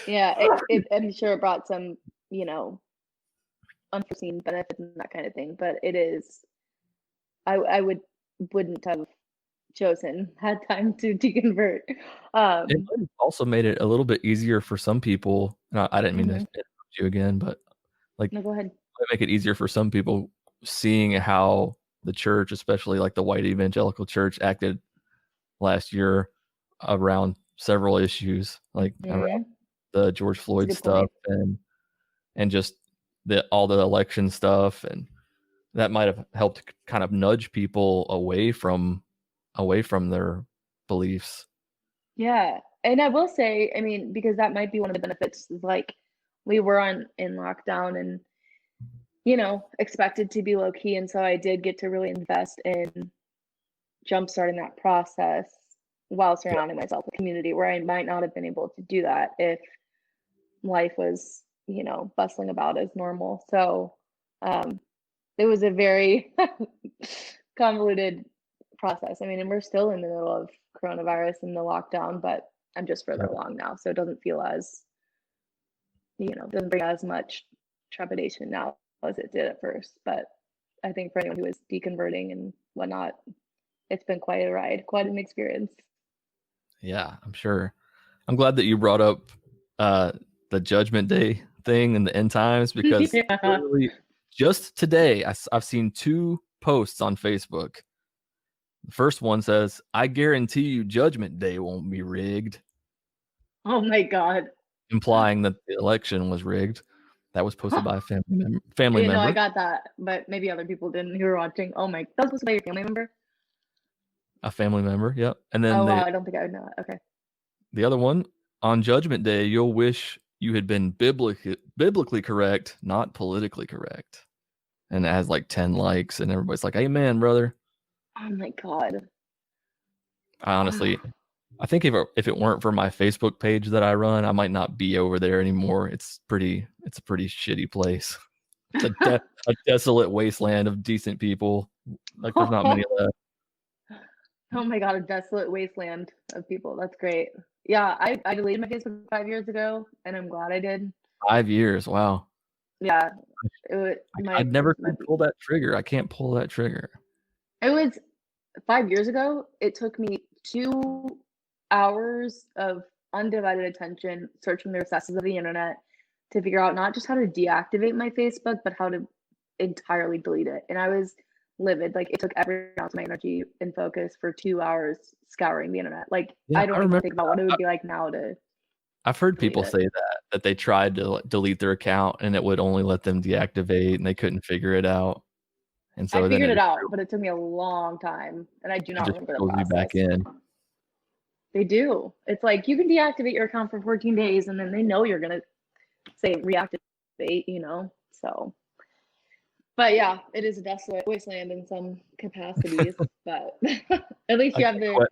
Yeah, I'm sure it brought some, unforeseen benefits and that kind of thing. But it is, I wouldn't have had time to deconvert. It also made it a little bit easier for some people. I didn't mean to interrupt you again, but like, no, go ahead. It make it easier for some people seeing how the church, especially like the white evangelical church, acted last year around several issues, like around the George Floyd stuff and just all the election stuff, and that might have helped kind of nudge people away from their beliefs. Yeah, and I will say, I mean, because that might be one of the benefits, like we were in lockdown and expected to be low key, and so I did get to really invest in jumpstarting that process while surrounding myself with community, where I might not have been able to do that if life was bustling about as normal. So it was a very convoluted process. I mean, and we're still in the middle of coronavirus and the lockdown, but I'm just further along now, so it doesn't feel as doesn't bring as much trepidation now as it did at first. But I think for anyone who is deconverting and whatnot, it's been quite a ride, quite an experience. Yeah, I'm sure. I'm glad that you brought up the Judgment Day thing and the end times, because literally just today I've seen 2 posts on Facebook. The first one says, "I guarantee you Judgment Day won't be rigged." Oh my God. Implying that the election was rigged. That was posted by a family member. I got that, but maybe other people didn't who were watching. Oh my, that was posted by your family member? A family member, yep. And then wow, I don't think I would know that. Okay. The other one, on Judgment Day, you'll wish you had been biblically correct, not politically correct. And it has like 10 likes, and everybody's like, amen, brother. Oh my God. I honestly, I think if it weren't for my Facebook page that I run, I might not be over there anymore. It's a pretty shitty place. It's a desolate wasteland of decent people. Like there's not many left. Oh my God, a desolate wasteland of people. That's great. Yeah, I deleted my Facebook 5 years ago, and I'm glad I did. 5 years, wow. Yeah. I'd never pull that trigger. I can't pull that trigger. It was 5 years ago. It took me 2 hours of undivided attention searching the recesses of the internet to figure out not just how to deactivate my Facebook, but how to entirely delete it. And I was livid. Like it took every ounce of my energy and focus for 2 hours scouring the internet. Like I don't even think about what it would be like now to. I've heard people say that they tried to delete their account and it would only let them deactivate, and they couldn't figure it out. And so I figured it out, but it took me a long time, and I do not remember the process. You back in. They do. It's like you can deactivate your account for 14 days and then they know you're going to say reactivate, you know? So, but yeah, it is a desolate wasteland in some capacities, but at least you have the.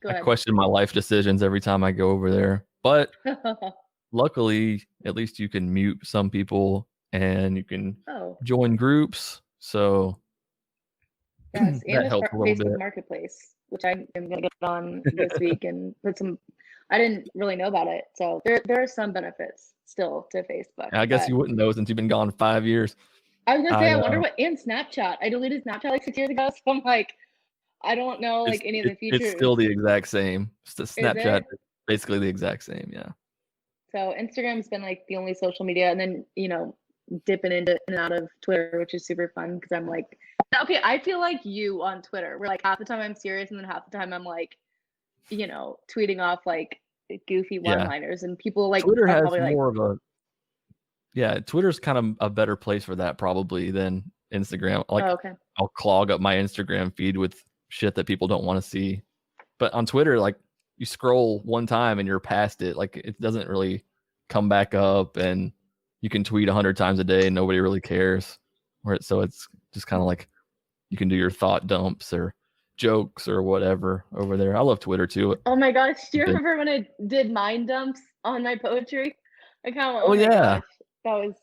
Go I ahead. question my life decisions every time I go over there. But luckily, at least you can mute some people and you can join groups. So yes, and that this helps a little Facebook bit. Marketplace, which I am going to get on this week and put some. I didn't really know about it, so there are some benefits still to Facebook. I guess you wouldn't know since you've been gone 5 years. I was gonna say, I wonder what. And Snapchat, I deleted Snapchat like 6 years ago, so I'm like, I don't know like any of the features. It's still the exact same. Snapchat is basically the exact same, yeah. So Instagram's been like the only social media, and then dipping into and out of Twitter, which is super fun because I'm like, okay, I feel like you on Twitter, where like half the time I'm serious and then half the time I'm like, tweeting off like goofy one-liners, and people like Twitter has more of a Twitter's kind of a better place for that probably than Instagram. Like, I'll clog up my Instagram feed with shit that people don't want to see, but on Twitter, like, you scroll one time and you're past it. Like, it doesn't really come back up, and you can tweet 100 times a day and nobody really cares. So it's just kind of like you can do your thought dumps or jokes or whatever over there. I love Twitter too. Oh my gosh, do you remember when I did mind dumps on my poetry account? Oh yeah, gosh. That was,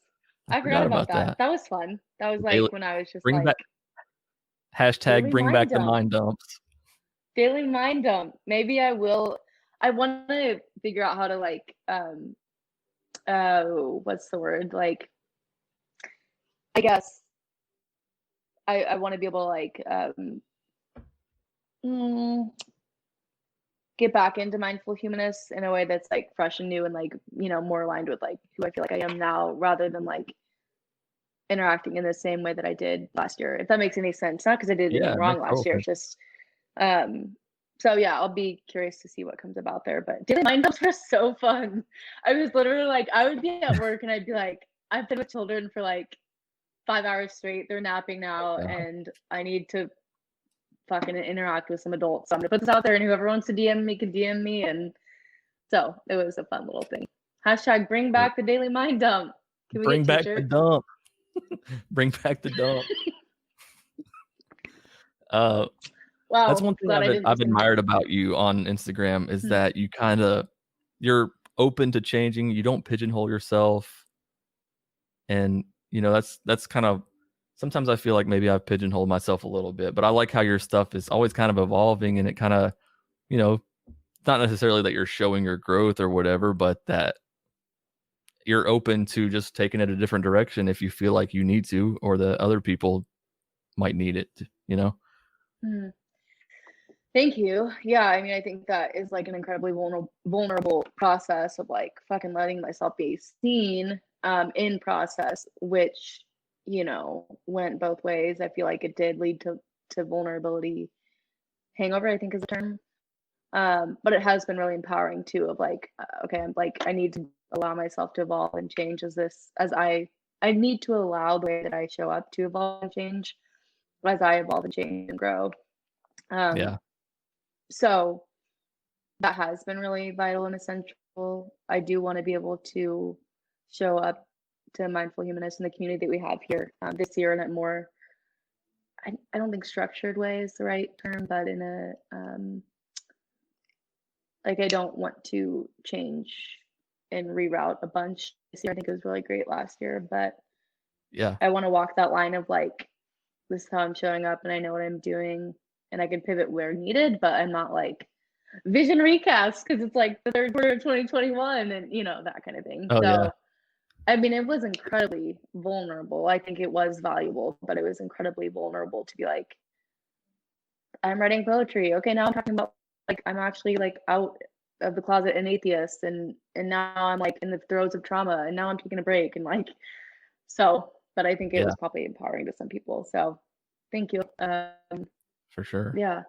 I forgot about that. That was fun. That was like when I was just like, hashtag bring back the mind dumps. Daily mind dump. Maybe I will. I want to figure out how to like, what's the word? Like, I guess I want to be able to like, get back into mindful humanists in a way that's like fresh and new and like, more aligned with like who I feel like I am now, rather than like interacting in the same way that I did last year, if that makes any sense. Not because I did anything wrong last year, it's just so yeah, I'll be curious to see what comes about there. But daily mind dumps were so fun. I was literally like, I would be at work and I'd be like, I've been with children for like 5 hours straight, they're napping now, and I need to fucking interact with some adults. So I'm gonna put this out there, and whoever wants to DM me can DM me. And so it was a fun little thing. Hashtag bring back the daily mind dump. Can we bring back the dump? Bring back the dump. Wow, that's one thing I've admired about you on Instagram is that you're open to changing. You don't pigeonhole yourself, and that's kind of, sometimes I feel like maybe I've pigeonholed myself a little bit, but I like how your stuff is always kind of evolving, and it kind of, it's not necessarily that you're showing your growth or whatever, but that you're open to just taking it a different direction if you feel like you need to, or that other people might need it, Thank you. Yeah, I mean, I think that is like an incredibly vulnerable process of like fucking letting myself be seen in process, which, went both ways. I feel like it did lead to vulnerability hangover, I think is the term. But it has been really empowering too, of like, okay, I'm like, I need to allow myself to evolve and change as I need to allow the way that I show up to evolve and change as I evolve and change and grow. So that has been really vital and essential. I do want to be able to show up to mindful humanists in the community that we have here this year in a more, I don't think structured way is the right term, but in a, like, I don't want to change and reroute a bunch this year. I think it was really great last year, but I want to walk that line of like, this is how I'm showing up and I know what I'm doing and I can pivot where needed, but I'm not like vision recast because it's like the third quarter of 2021 and that kind of thing. I mean, it was incredibly vulnerable. I think it was valuable, but it was incredibly vulnerable to be like, I'm writing poetry. Okay, now I'm talking about like, I'm actually like out of the closet an atheist, and now I'm like in the throes of trauma, and now I'm taking a break, and like, so, but I think it was probably empowering to some people. So thank you. For sure. Yeah.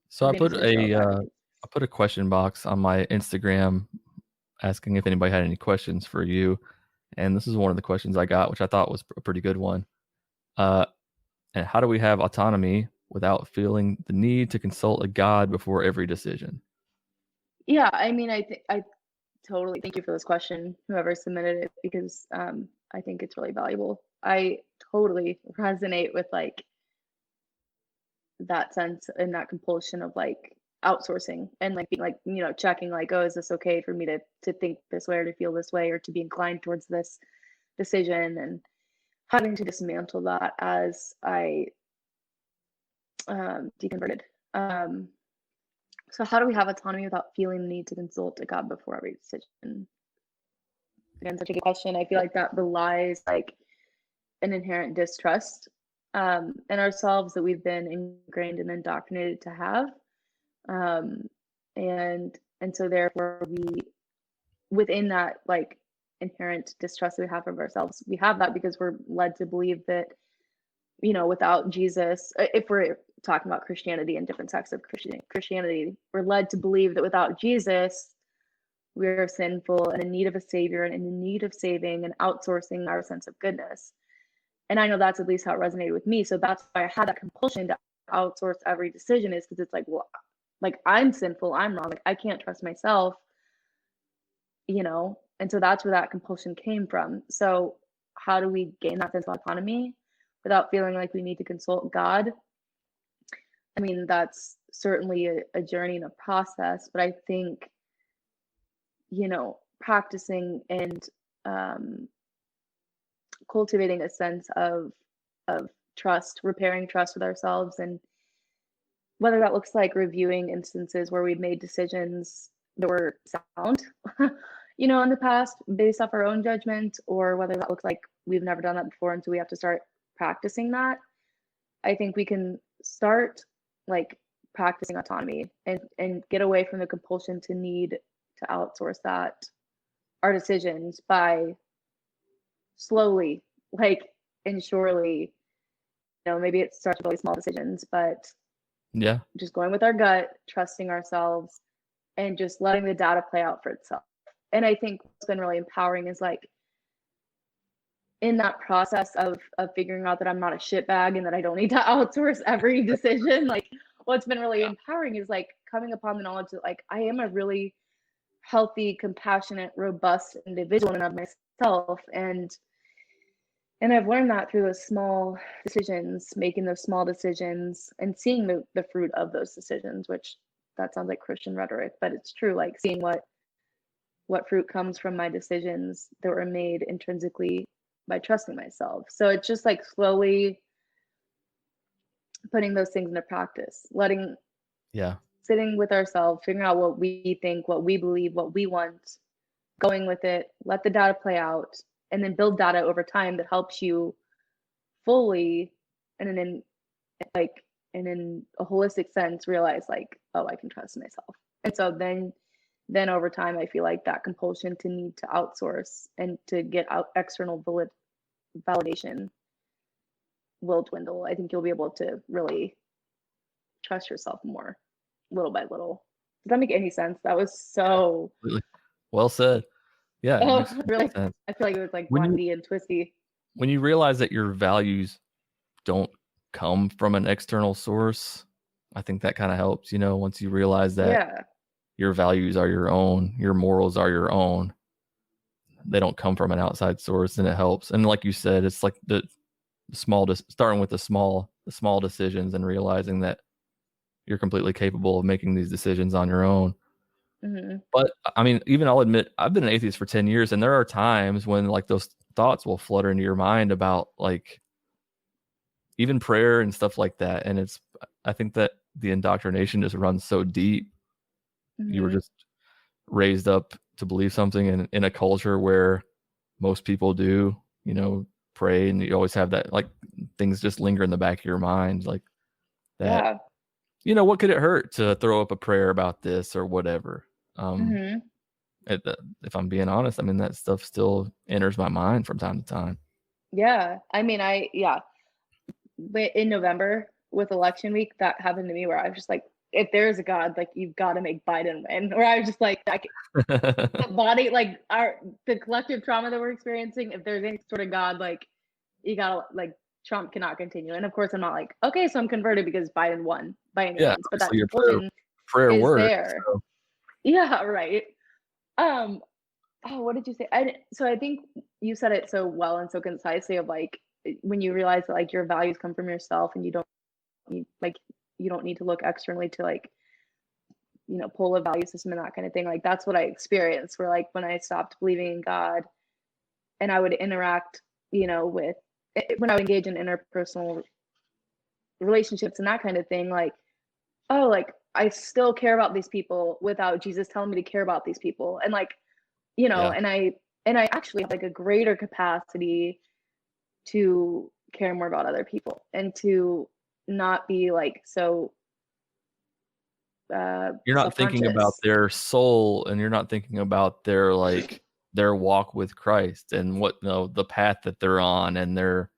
So I put a question box on my Instagram asking if anybody had any questions for you. And this is one of the questions I got, which I thought was a pretty good one. And how do we have autonomy without feeling the need to consult a God before every decision? Yeah, I mean, I totally thank you for this question, whoever submitted it, because I think it's really valuable. I totally resonate with like that sense and that compulsion of like outsourcing and like being like, checking like, oh, is this okay for me to think this way or to feel this way or to be inclined towards this decision, and having to dismantle that as I deconverted. So how do we have autonomy without feeling the need to consult a God before every decision? Again, such a good question. I feel like that belies like an inherent distrust in ourselves that we've been ingrained and indoctrinated to have. Um, and so therefore we, within that like inherent distrust that we have of ourselves, we have that because we're led to believe that, without Jesus, if we're talking about Christianity and different sects of Christianity, we're led to believe that without Jesus, we're sinful and in need of a savior and in need of saving and outsourcing our sense of goodness. And I know that's at least how it resonated with me. So that's why I had that compulsion to outsource every decision, is because it's like, well, like I'm sinful, I'm wrong, like I can't trust myself, and so that's where that compulsion came from. So how do we gain that sense of autonomy without feeling like we need to consult God? I mean, that's certainly a journey and a process, but I think, practicing and cultivating a sense of trust, repairing trust with ourselves, and whether that looks like reviewing instances where we've made decisions that were sound, in the past based off our own judgment, or whether that looks like we've never done that before and so we have to start practicing that. I think we can start like practicing autonomy and get away from the compulsion to need to outsource our decisions by slowly, like, and surely, maybe it starts with really small decisions, but Yeah. just going with our gut, trusting ourselves, and just letting the data play out for itself. And I think what's been really empowering is like in that process of figuring out that I'm not a shitbag and that I don't need to outsource every decision, like what's been really empowering is like coming upon the knowledge that like I am a really healthy, compassionate, robust individual in and of myself. And I've learned that through those small decisions, making those small decisions and seeing the fruit of those decisions, which that sounds like Christian rhetoric, but it's true, like seeing what fruit comes from my decisions that were made intrinsically by trusting myself. So it's just like slowly putting those things into practice, sitting with ourselves, figuring out what we think, what we believe, what we want, going with it, let the data play out, and then build data over time that helps you fully and in a holistic sense realize like, oh, I can trust myself. And so then over time I feel like that compulsion to need to outsource and to get out external validation will dwindle. I think you'll be able to really trust yourself more little by little. Does that make any sense? That was so Completely. Well said. Yeah, it makes really sense. I feel like it was like When you windy and twisty. when you realize that your values don't come from an external source, I think that kind of helps, once you realize that Yeah. your values are your own, your morals are your own. They don't come from an outside source, and it helps. And like you said, it's like the starting with the small decisions and realizing that you're completely capable of making these decisions on your own. Mm-hmm. But I mean, even I'll admit, I've been an atheist for 10 years, and there are times when like those thoughts will flutter into your mind about like even prayer and stuff like that. And I think that the indoctrination just runs so deep. You were Mm-hmm. just raised up to believe something in a culture where most people do, pray, and you always have that like things just linger in the back of your mind, like that. Yeah. What could it hurt to throw up a prayer about this or whatever? Mm-hmm. If I'm being honest, I mean that stuff still enters my mind from time to time. Yeah. I mean, but in November with election week, that happened to me where I was just like, if there is a God, like you've got to make Biden win. Or I was just like, the body, like the collective trauma that we're experiencing, if there's any sort of God, like you gotta like Trump cannot continue. And of course, I'm not like, okay, so I'm converted because Biden won by any Yeah, means, but that obviously your tension prayer is worked. there. So. Yeah, right. Oh, what did you say? So I think you said it so well and so concisely of like when you realize that like your values come from yourself and you don't you don't need to look externally to like pull a value system and that kind of thing. Like that's what I experienced. Where like when I stopped believing in God and I would interact, with when I would engage in interpersonal relationships and that kind of thing, like, oh, like I still care about these people without Jesus telling me to care about these people. And like, Yeah. and I actually have like a greater capacity to care more about other people and to not be like so You're not thinking about self-conscious. their soul, and you're not thinking about their their walk with Christ and what the path that they're on, and their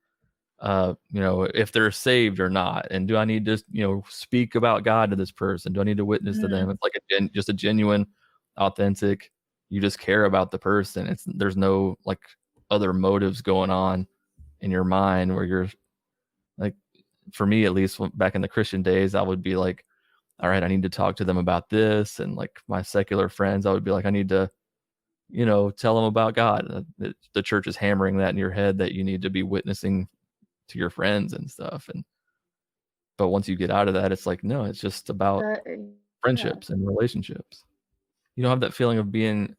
if they're saved or not, and do I need to speak about God to this person? Do I need to witness to them? It's like just a genuine, authentic. You just care about the person. There's no like other motives going on in your mind where you're like, for me at least, back in the Christian days, I would be like, all right, I need to talk to them about this. And like my secular friends, I would be like, I need to, tell them about God. The church is hammering that in your head that you need to be witnessing to your friends and stuff. But once you get out of that, it's like, no, it's just about Yeah. friendships and relationships. You don't have that feeling of being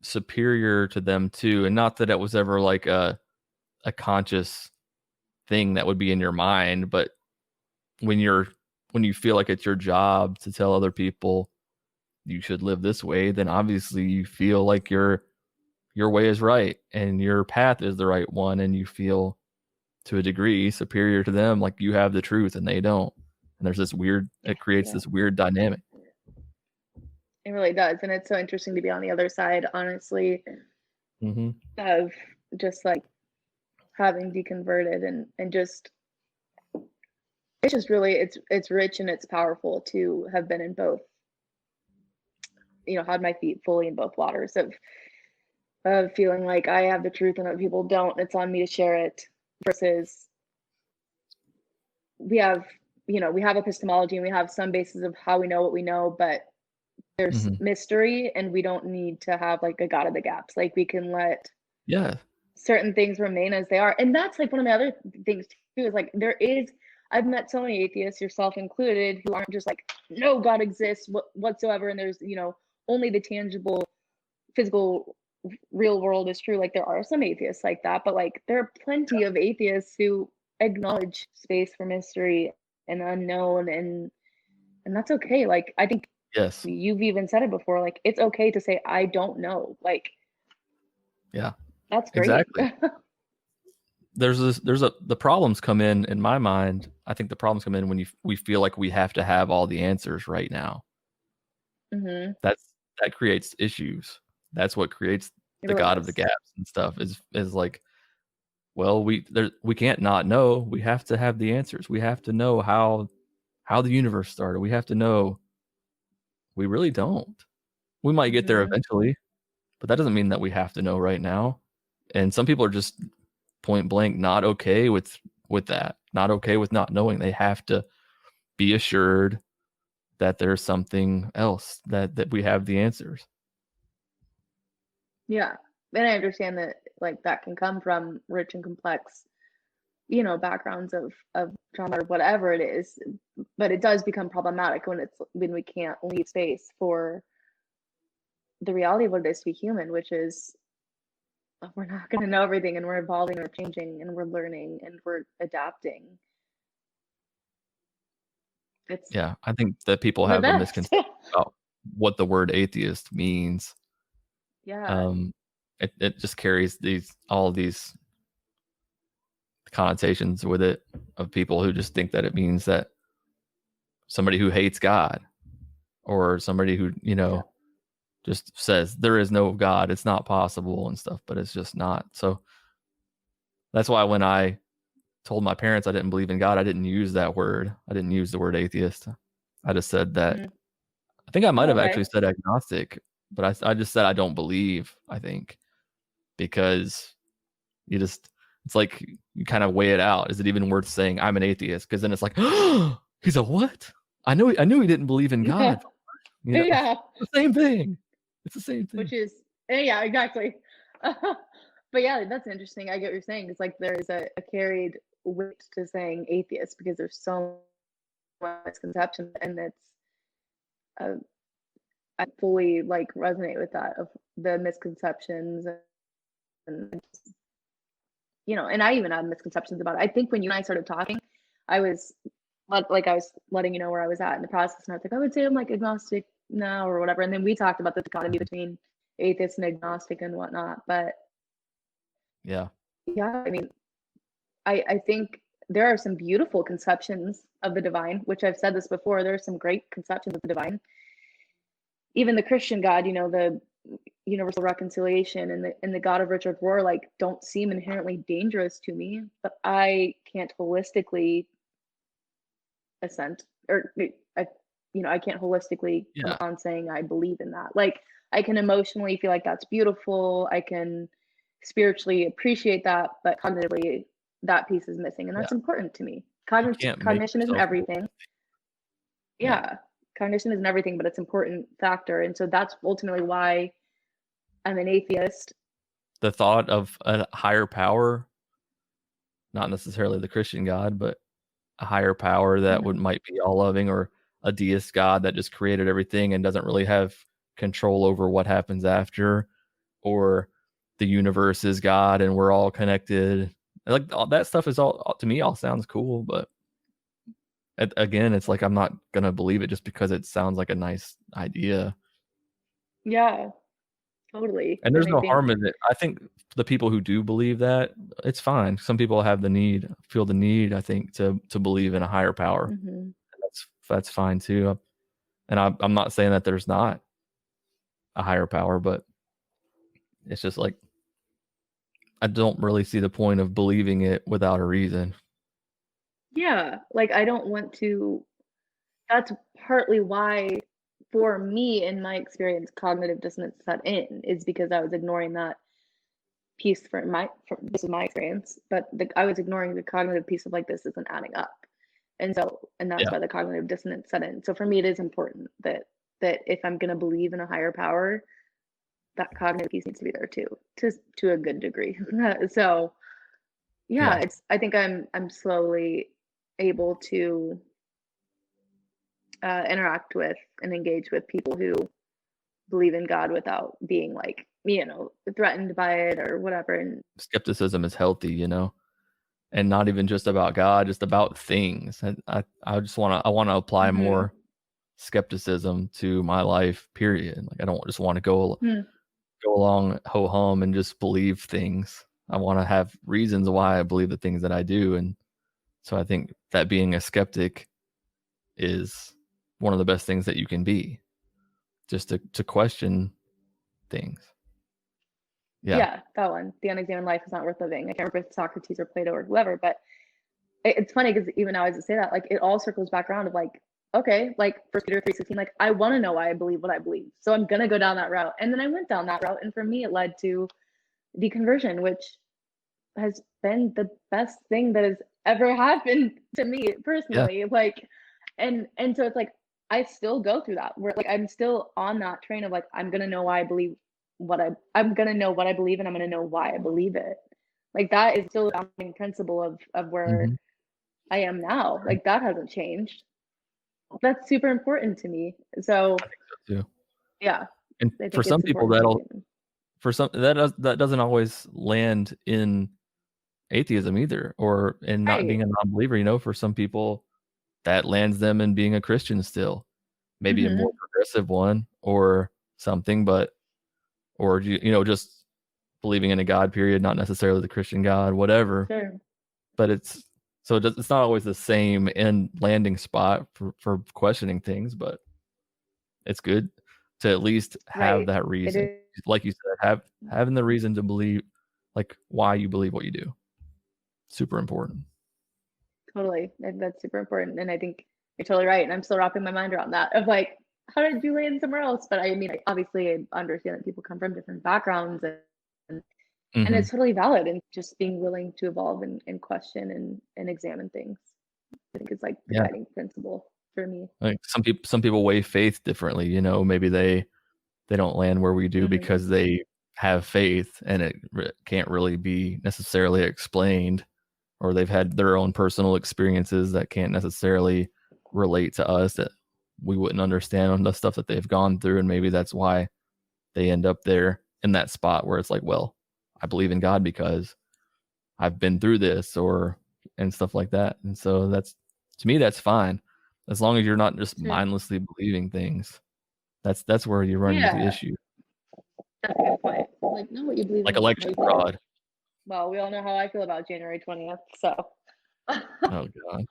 superior to them too. And not that it was ever like a conscious thing that would be in your mind, but when you feel like it's your job to tell other people you should live this way, then obviously you feel like your way is right and your path is the right one, and you feel to a degree superior to them, like you have the truth and they don't. And there's this weird, it creates this weird dynamic. It really does. And it's so interesting to be on the other side, honestly, of just like having deconverted and just it's just really it's rich and it's powerful to have been in both, had my feet fully in both waters of feeling like I have the truth and other people don't. It's on me to share it versus we have epistemology and we have some basis of how we know what we know, but there's mystery and we don't need to have like a God of the gaps. Like we can let certain things remain as they are. And that's like one of the other things too, is like I've met so many atheists, yourself included, who aren't just like, no, God exists whatsoever. And there's, only the tangible, physical, real world is true. Like there are some atheists like that, but like there are plenty of atheists who acknowledge space for mystery and unknown, and that's okay. Like I think you've even said it before, like it's okay to say I don't know. Like that's great. Exactly. The problems come in my mind. I think the problems come in when we feel like we have to have all the answers right now. That creates issues. That's what creates the God of the gaps and stuff is like, well, we can't not know. We have to have the answers. We have to know how the universe started. We have to know. We really don't. We might get there eventually, but that doesn't mean that we have to know right now. And some people are just point blank not okay with that, not okay with not knowing. They have to be assured that there's something else, that we have the answers. Yeah. And I understand that like that can come from rich and complex, backgrounds of trauma or whatever it is, but it does become problematic when we can't leave space for the reality of what it is to be human, which is we're not going to know everything, and we're evolving, and we're changing, and we're learning, and we're adapting. I think that people have a misconception about what the word atheist means. It just carries all these connotations with it, of people who just think that it means that somebody who hates God, or somebody who just says there is no God, it's not possible and stuff, but it's just not. So that's why when I told my parents I didn't believe in God, I didn't use that word. I didn't use the word atheist. I just said that I think I might have actually said agnostic, but I just said I don't believe, I think, because you just It's like you kind of weigh it out. Is it even worth saying I'm an atheist? Because then it's like, he's a what? I knew he didn't believe in God. You know, Yeah. the same thing. It's the same thing. Which is, yeah, exactly. But yeah, that's interesting. I get what you're saying. It's like there's a carried weight to saying atheist because there's so much misconception, and it's uh, I fully like resonate with that of the misconceptions and you know, and I even had misconceptions about it. I think when you and I started talking, I was like I was letting you know where I was at in the process, and I was like, I would say I'm like agnostic now or whatever. And then we talked about the dichotomy between atheist and agnostic and whatnot. But Yeah. yeah, I mean, I think there are some beautiful conceptions of the divine, which I've said this before. There are some great conceptions of the divine. Even the Christian God, you know, the universal reconciliation and the God of Richard Rohr, like, don't seem inherently dangerous to me, but I can't holistically assent or I, you know, I can't holistically come Yeah. on saying I believe in that. Like, I can emotionally feel like that's beautiful. I can spiritually appreciate that, but cognitively, that piece is missing, and Yeah. that's important to me. You can't make Cognition isn't yourself. everything. Yeah. Yeah, cognition isn't everything, but it's an important factor, and so that's ultimately why I'm an atheist. The thought of a higher power, not necessarily the Christian God, but a higher power that would might be all loving, or a deist God that just created everything and doesn't really have control over what happens after, or the universe is God and we're all connected. Like all that stuff is all, to me, all sounds cool, but again, it's like I'm not gonna believe it just because it sounds like a nice idea. Yeah, totally. And there's And I no think, harm in it. I think the people who do believe that, it's fine. Some people have the need, feel the need, I think, to believe in a higher power. mhm. That's fine too. And I'm not saying that there's not a higher power, but it's just like I don't really see the point of believing it without a reason. Yeah, like I don't want to. That's partly why, for me, in my experience, cognitive dissonance set in, is because I was ignoring that piece this is my experience, but I was ignoring the cognitive piece of like this isn't adding up, and so that's Yeah, why the cognitive dissonance set in. So for me, it is important that if I'm going to believe in a higher power, that cognitive piece needs to be there too, to a good degree. So yeah, yeah, it's I think I'm slowly able to interact with and engage with people who believe in God without being like, you know, threatened by it or whatever. And skepticism is healthy, and not even just about God, just about things. And I just want to apply mhm. more skepticism to my life. Period. Like I don't just want to Hmm. go along ho hum and just believe things. I want to have reasons why I believe the things that I do, and so I think that being a skeptic is one of the best things that you can be, just to question things. Yeah, Yeah, that one. The unexamined life is not worth living. I can't remember if it's Socrates or Plato or whoever, but it's funny because even now as I say that, like it all circles back around of like, okay, like First Peter 3:16, like I want to know why I believe what I believe, so I'm gonna go down that route. And then I went down that route, and for me, it led to deconversion, which has been the best thing that has ever happened to me yeah, personally. Like, and so it's like I still go through that. Where like I'm still on that train of like I'm gonna know why I believe I'm gonna know what I believe, and I'm gonna know why I believe it. Like that is still a founding principle of where hmm, I am now. Like that hasn't changed. That's super important to me. So too. yeah, And I for think some it's people, important to me. that doesn't always land in atheism either, or in not Right. being a non-believer. For some people, that lands them in being a Christian still, maybe a more Mm-hmm. progressive one or something, but or just believing in a God, period, not necessarily the Christian God, whatever. Sure. But it's not always the same end landing spot for questioning things, but it's good to at least have Right. that It reason. is. Like you said, having the reason to believe, like why you believe what you do. Super important. Totally. That's super important. And I think you're totally right. And I'm still wrapping my mind around that of like, how did you land somewhere else? But I mean, obviously, I understand that people come from different backgrounds and And Mhm. it's totally valid, and just being willing to evolve and question and examine things, I think, is like the Yeah. guiding principle for me. Like some people weigh faith differently, you know, maybe they don't land where we do Hmm. because they have faith and it can't really be necessarily explained, or they've had their own personal experiences that can't necessarily relate to us, that we wouldn't understand on the stuff that they've gone through, and maybe that's why they end up there in that spot where it's like, well, I believe in God because I've been through this, or and stuff like that. And so that's, to me, that's fine, as long as you're not just Sure. mindlessly believing things. That's where you run into the Yeah, issue, that's a good point. Like, know what you believe like in. How election you believe. fraud. Well, we all know how I feel about January 20th, so Oh god,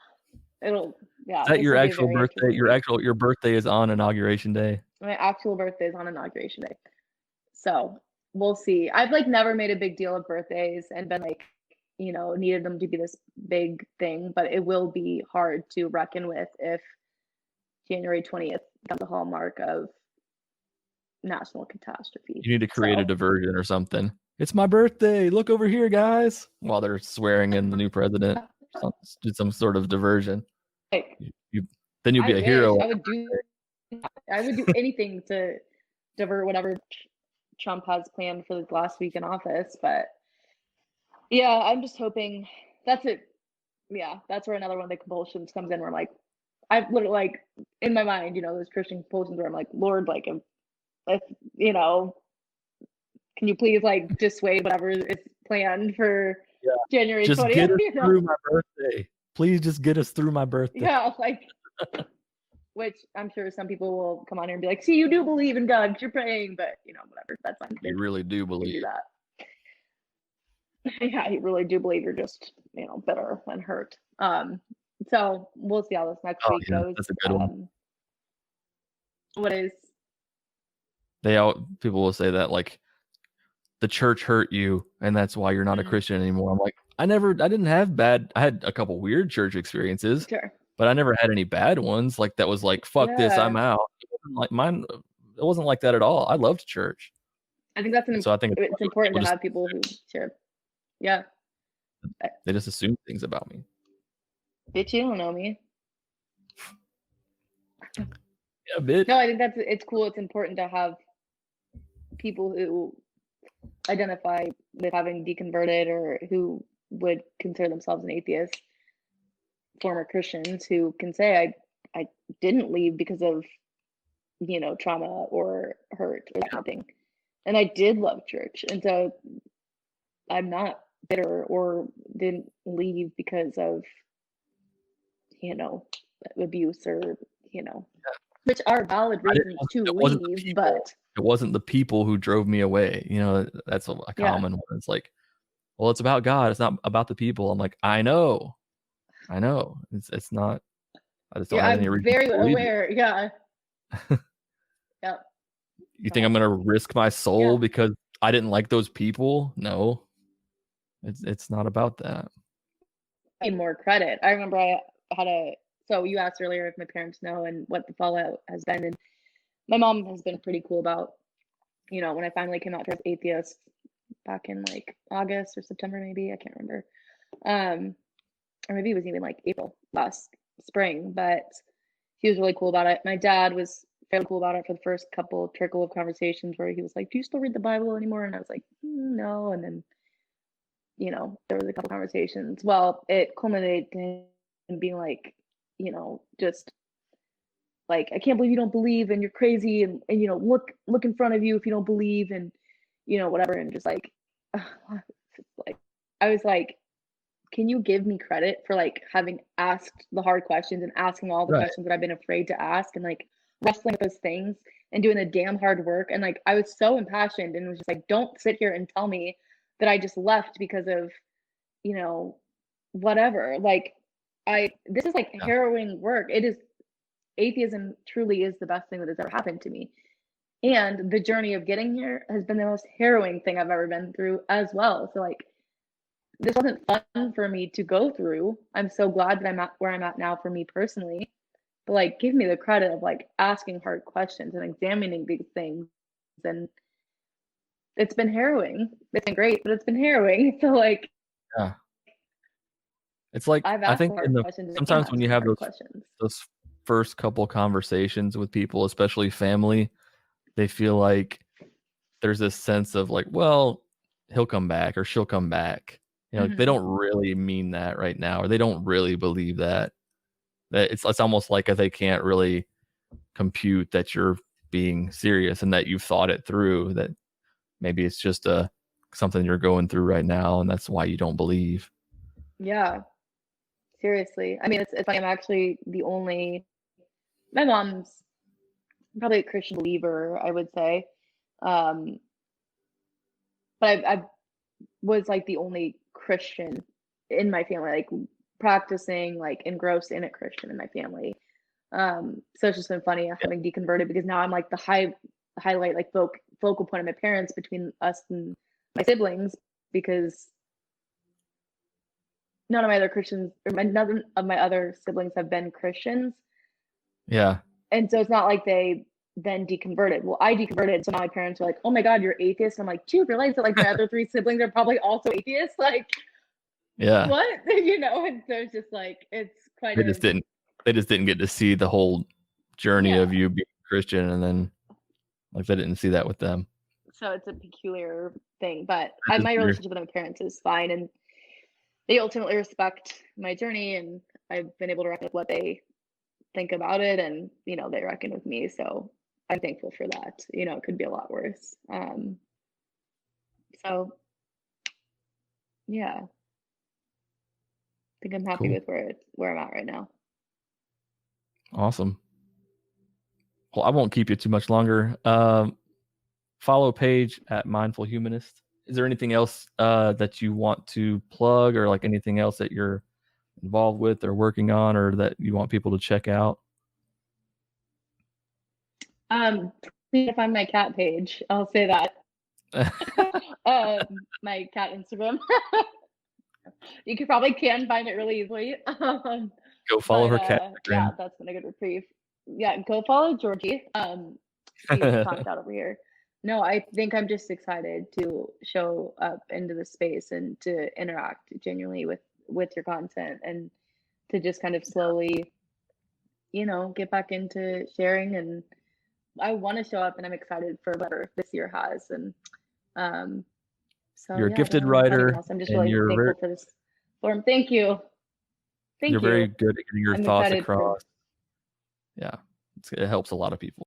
is yeah, that this your will be a actual very birthday? interesting week. Your birthday is on inauguration day. My actual birthday is on inauguration day, so we'll see. I've like never made a big deal of birthdays and been like, needed them to be this big thing, but it will be hard to reckon with if January 20th becomes a hallmark of national catastrophe. You need to create a So, diversion or something. It's my birthday. Look over here, guys. While they're swearing in the new president, do some sort of diversion. like, You then you'll I be a wish hero. I would do anything to divert whatever Trump has planned for the last week in office. But yeah, I'm just hoping that's it. Yeah, that's where another one of the compulsions comes in, where I'm like, I've literally, like, in my mind, those Christian compulsions where I'm like, Lord, like, if can you please like dissuade whatever is planned for Yeah. January Just 20th? get us through my birthday. Please just get us through my birthday. Yeah, like, which I'm sure some people will come on here and be like, see, you do believe in God, you're praying, but whatever, that's fine. You really do They do believe. that. Yeah, you really do believe, you're just, bitter and hurt. So we'll see how this next Oh week yeah, goes. that's a good one. What is People will say that, like, the church hurt you and that's why you're not a Christian anymore. I'm like, I didn't have bad, I had a couple weird church experiences, sure? but I never had any bad ones like that was like, fuck this, Yeah, I'm out. It wasn't like mine. It wasn't like that at all. I loved church. I think that's And so I think it's important to have people who share. Yeah, they just assume things about me. bitch, you don't know me. Yeah, bitch. No, I think it's cool. It's important to have people who identify with having deconverted, or who would consider themselves an atheist, former Christians, who can say, I didn't leave because of, trauma or hurt or that kind of thing. And I did love church. And so I'm not bitter, or didn't leave because of, abuse, or, which are valid reasons to It wasn't the leave, people. but It wasn't the people who drove me away. That's a yeah. common one. It's like, well, it's about God. It's not about the people. I'm like, I know. It's not. I just don't Yeah, have any I'm reason very to believe it. aware. Yeah. Yep. You think I'm So, gonna risk my soul yeah. because I didn't like those people? No, it's not about that. I need more credit. I remember I had so you asked earlier if my parents know and what the fallout has been. And my mom has been pretty cool about, when I finally came out to as atheist back in like August or September, maybe, I can't remember. Or maybe it was even like April last spring, but he was really cool about it. My dad was fairly cool about it for the first trickle of conversations, where he was like, do you still read the Bible anymore? And I was like, no. And then, there was a couple conversations. Well, it culminated in being like, just like, I can't believe you don't believe, and you're crazy, and look in front of you if you don't believe, and whatever. And just like, like, I was like, can you give me credit for like having asked the hard questions and asking all the Right. questions that I've been afraid to ask, and like wrestling with those things and doing the damn hard work? And like, I was so impassioned, and was just like, don't sit here and tell me that I just left because of, you know, whatever. Like, this is like Yeah. harrowing work. It is, atheism truly is the best thing that has ever happened to me. And the journey of getting here has been the most harrowing thing I've ever been through as well. So like, this wasn't fun for me to go through. I'm so glad that I'm at where I'm at now for me personally. But like, give me the credit of like asking hard questions and examining these things, and it's been harrowing. It's been great, but it's been harrowing. So like, Yeah. It's like, I've I asked think hard questions and can't sometimes when ask you any have hard questions. those first couple conversations with people, especially family, they feel like there's this sense of like, well, he'll come back or she'll come back. You know, they don't really mean that right now, or they don't really believe that. That it's almost like they can't really compute that you're being serious and that you've thought it through. That maybe it's just something you're going through right now, and that's why you don't believe. Yeah, seriously. I mean, it's funny. I'm actually the only. My mom's probably a Christian believer, I would say, but I was like the only Christian in my family, like practicing, like engrossed in a Christian in my family. So it's just been funny having deconverted because now I'm like the highlight, like focal point of my parents between us and my siblings because none of my other Christians or none of my other siblings have been Christians. Yeah. And so it's not like they then deconverted. Well, I deconverted, so now my parents are like, "Oh my God, you're atheist." I'm like, "Do you realize that like my other three siblings are probably also atheists?" Like, Yeah. what? You know? And so it's just like it's quite They just didn't get to see the whole journey of you being Christian, and then like they didn't see that with them. So it's a peculiar thing, but That is my weird. relationship with my parents is fine, and they ultimately respect my journey, and I've been able to reckon with what they think about it, and you know they reckon with me. So I'm thankful for that. You know, it could be a lot worse. So yeah, I think I'm happy Cool. with where I'm at right now. Awesome. Well, I won't keep you too much longer. Follow Paige at Mindful Humanist. Is there anything else that you want to plug, or like anything else that you're involved with or working on, or that you want people to check out? Please find my cat Paige. I'll say that. My cat Instagram. You can find it really easily. Go follow her cat Yeah, Instagram. that's been a good reprieve. Yeah, go follow Georgie. She's knocked out over here. No, I think I'm just excited to show up into the space and to interact genuinely with your content and to just kind of slowly, you know, get back into sharing. And I want to show up, and I'm excited for whatever this year has. And so You're a yeah, I gifted don't really have anything writer, else. I'm just and really thankful for this forum. Thank you. you're Thank very you. good at getting your I'm thoughts excited for across. Yeah, it helps a lot of people.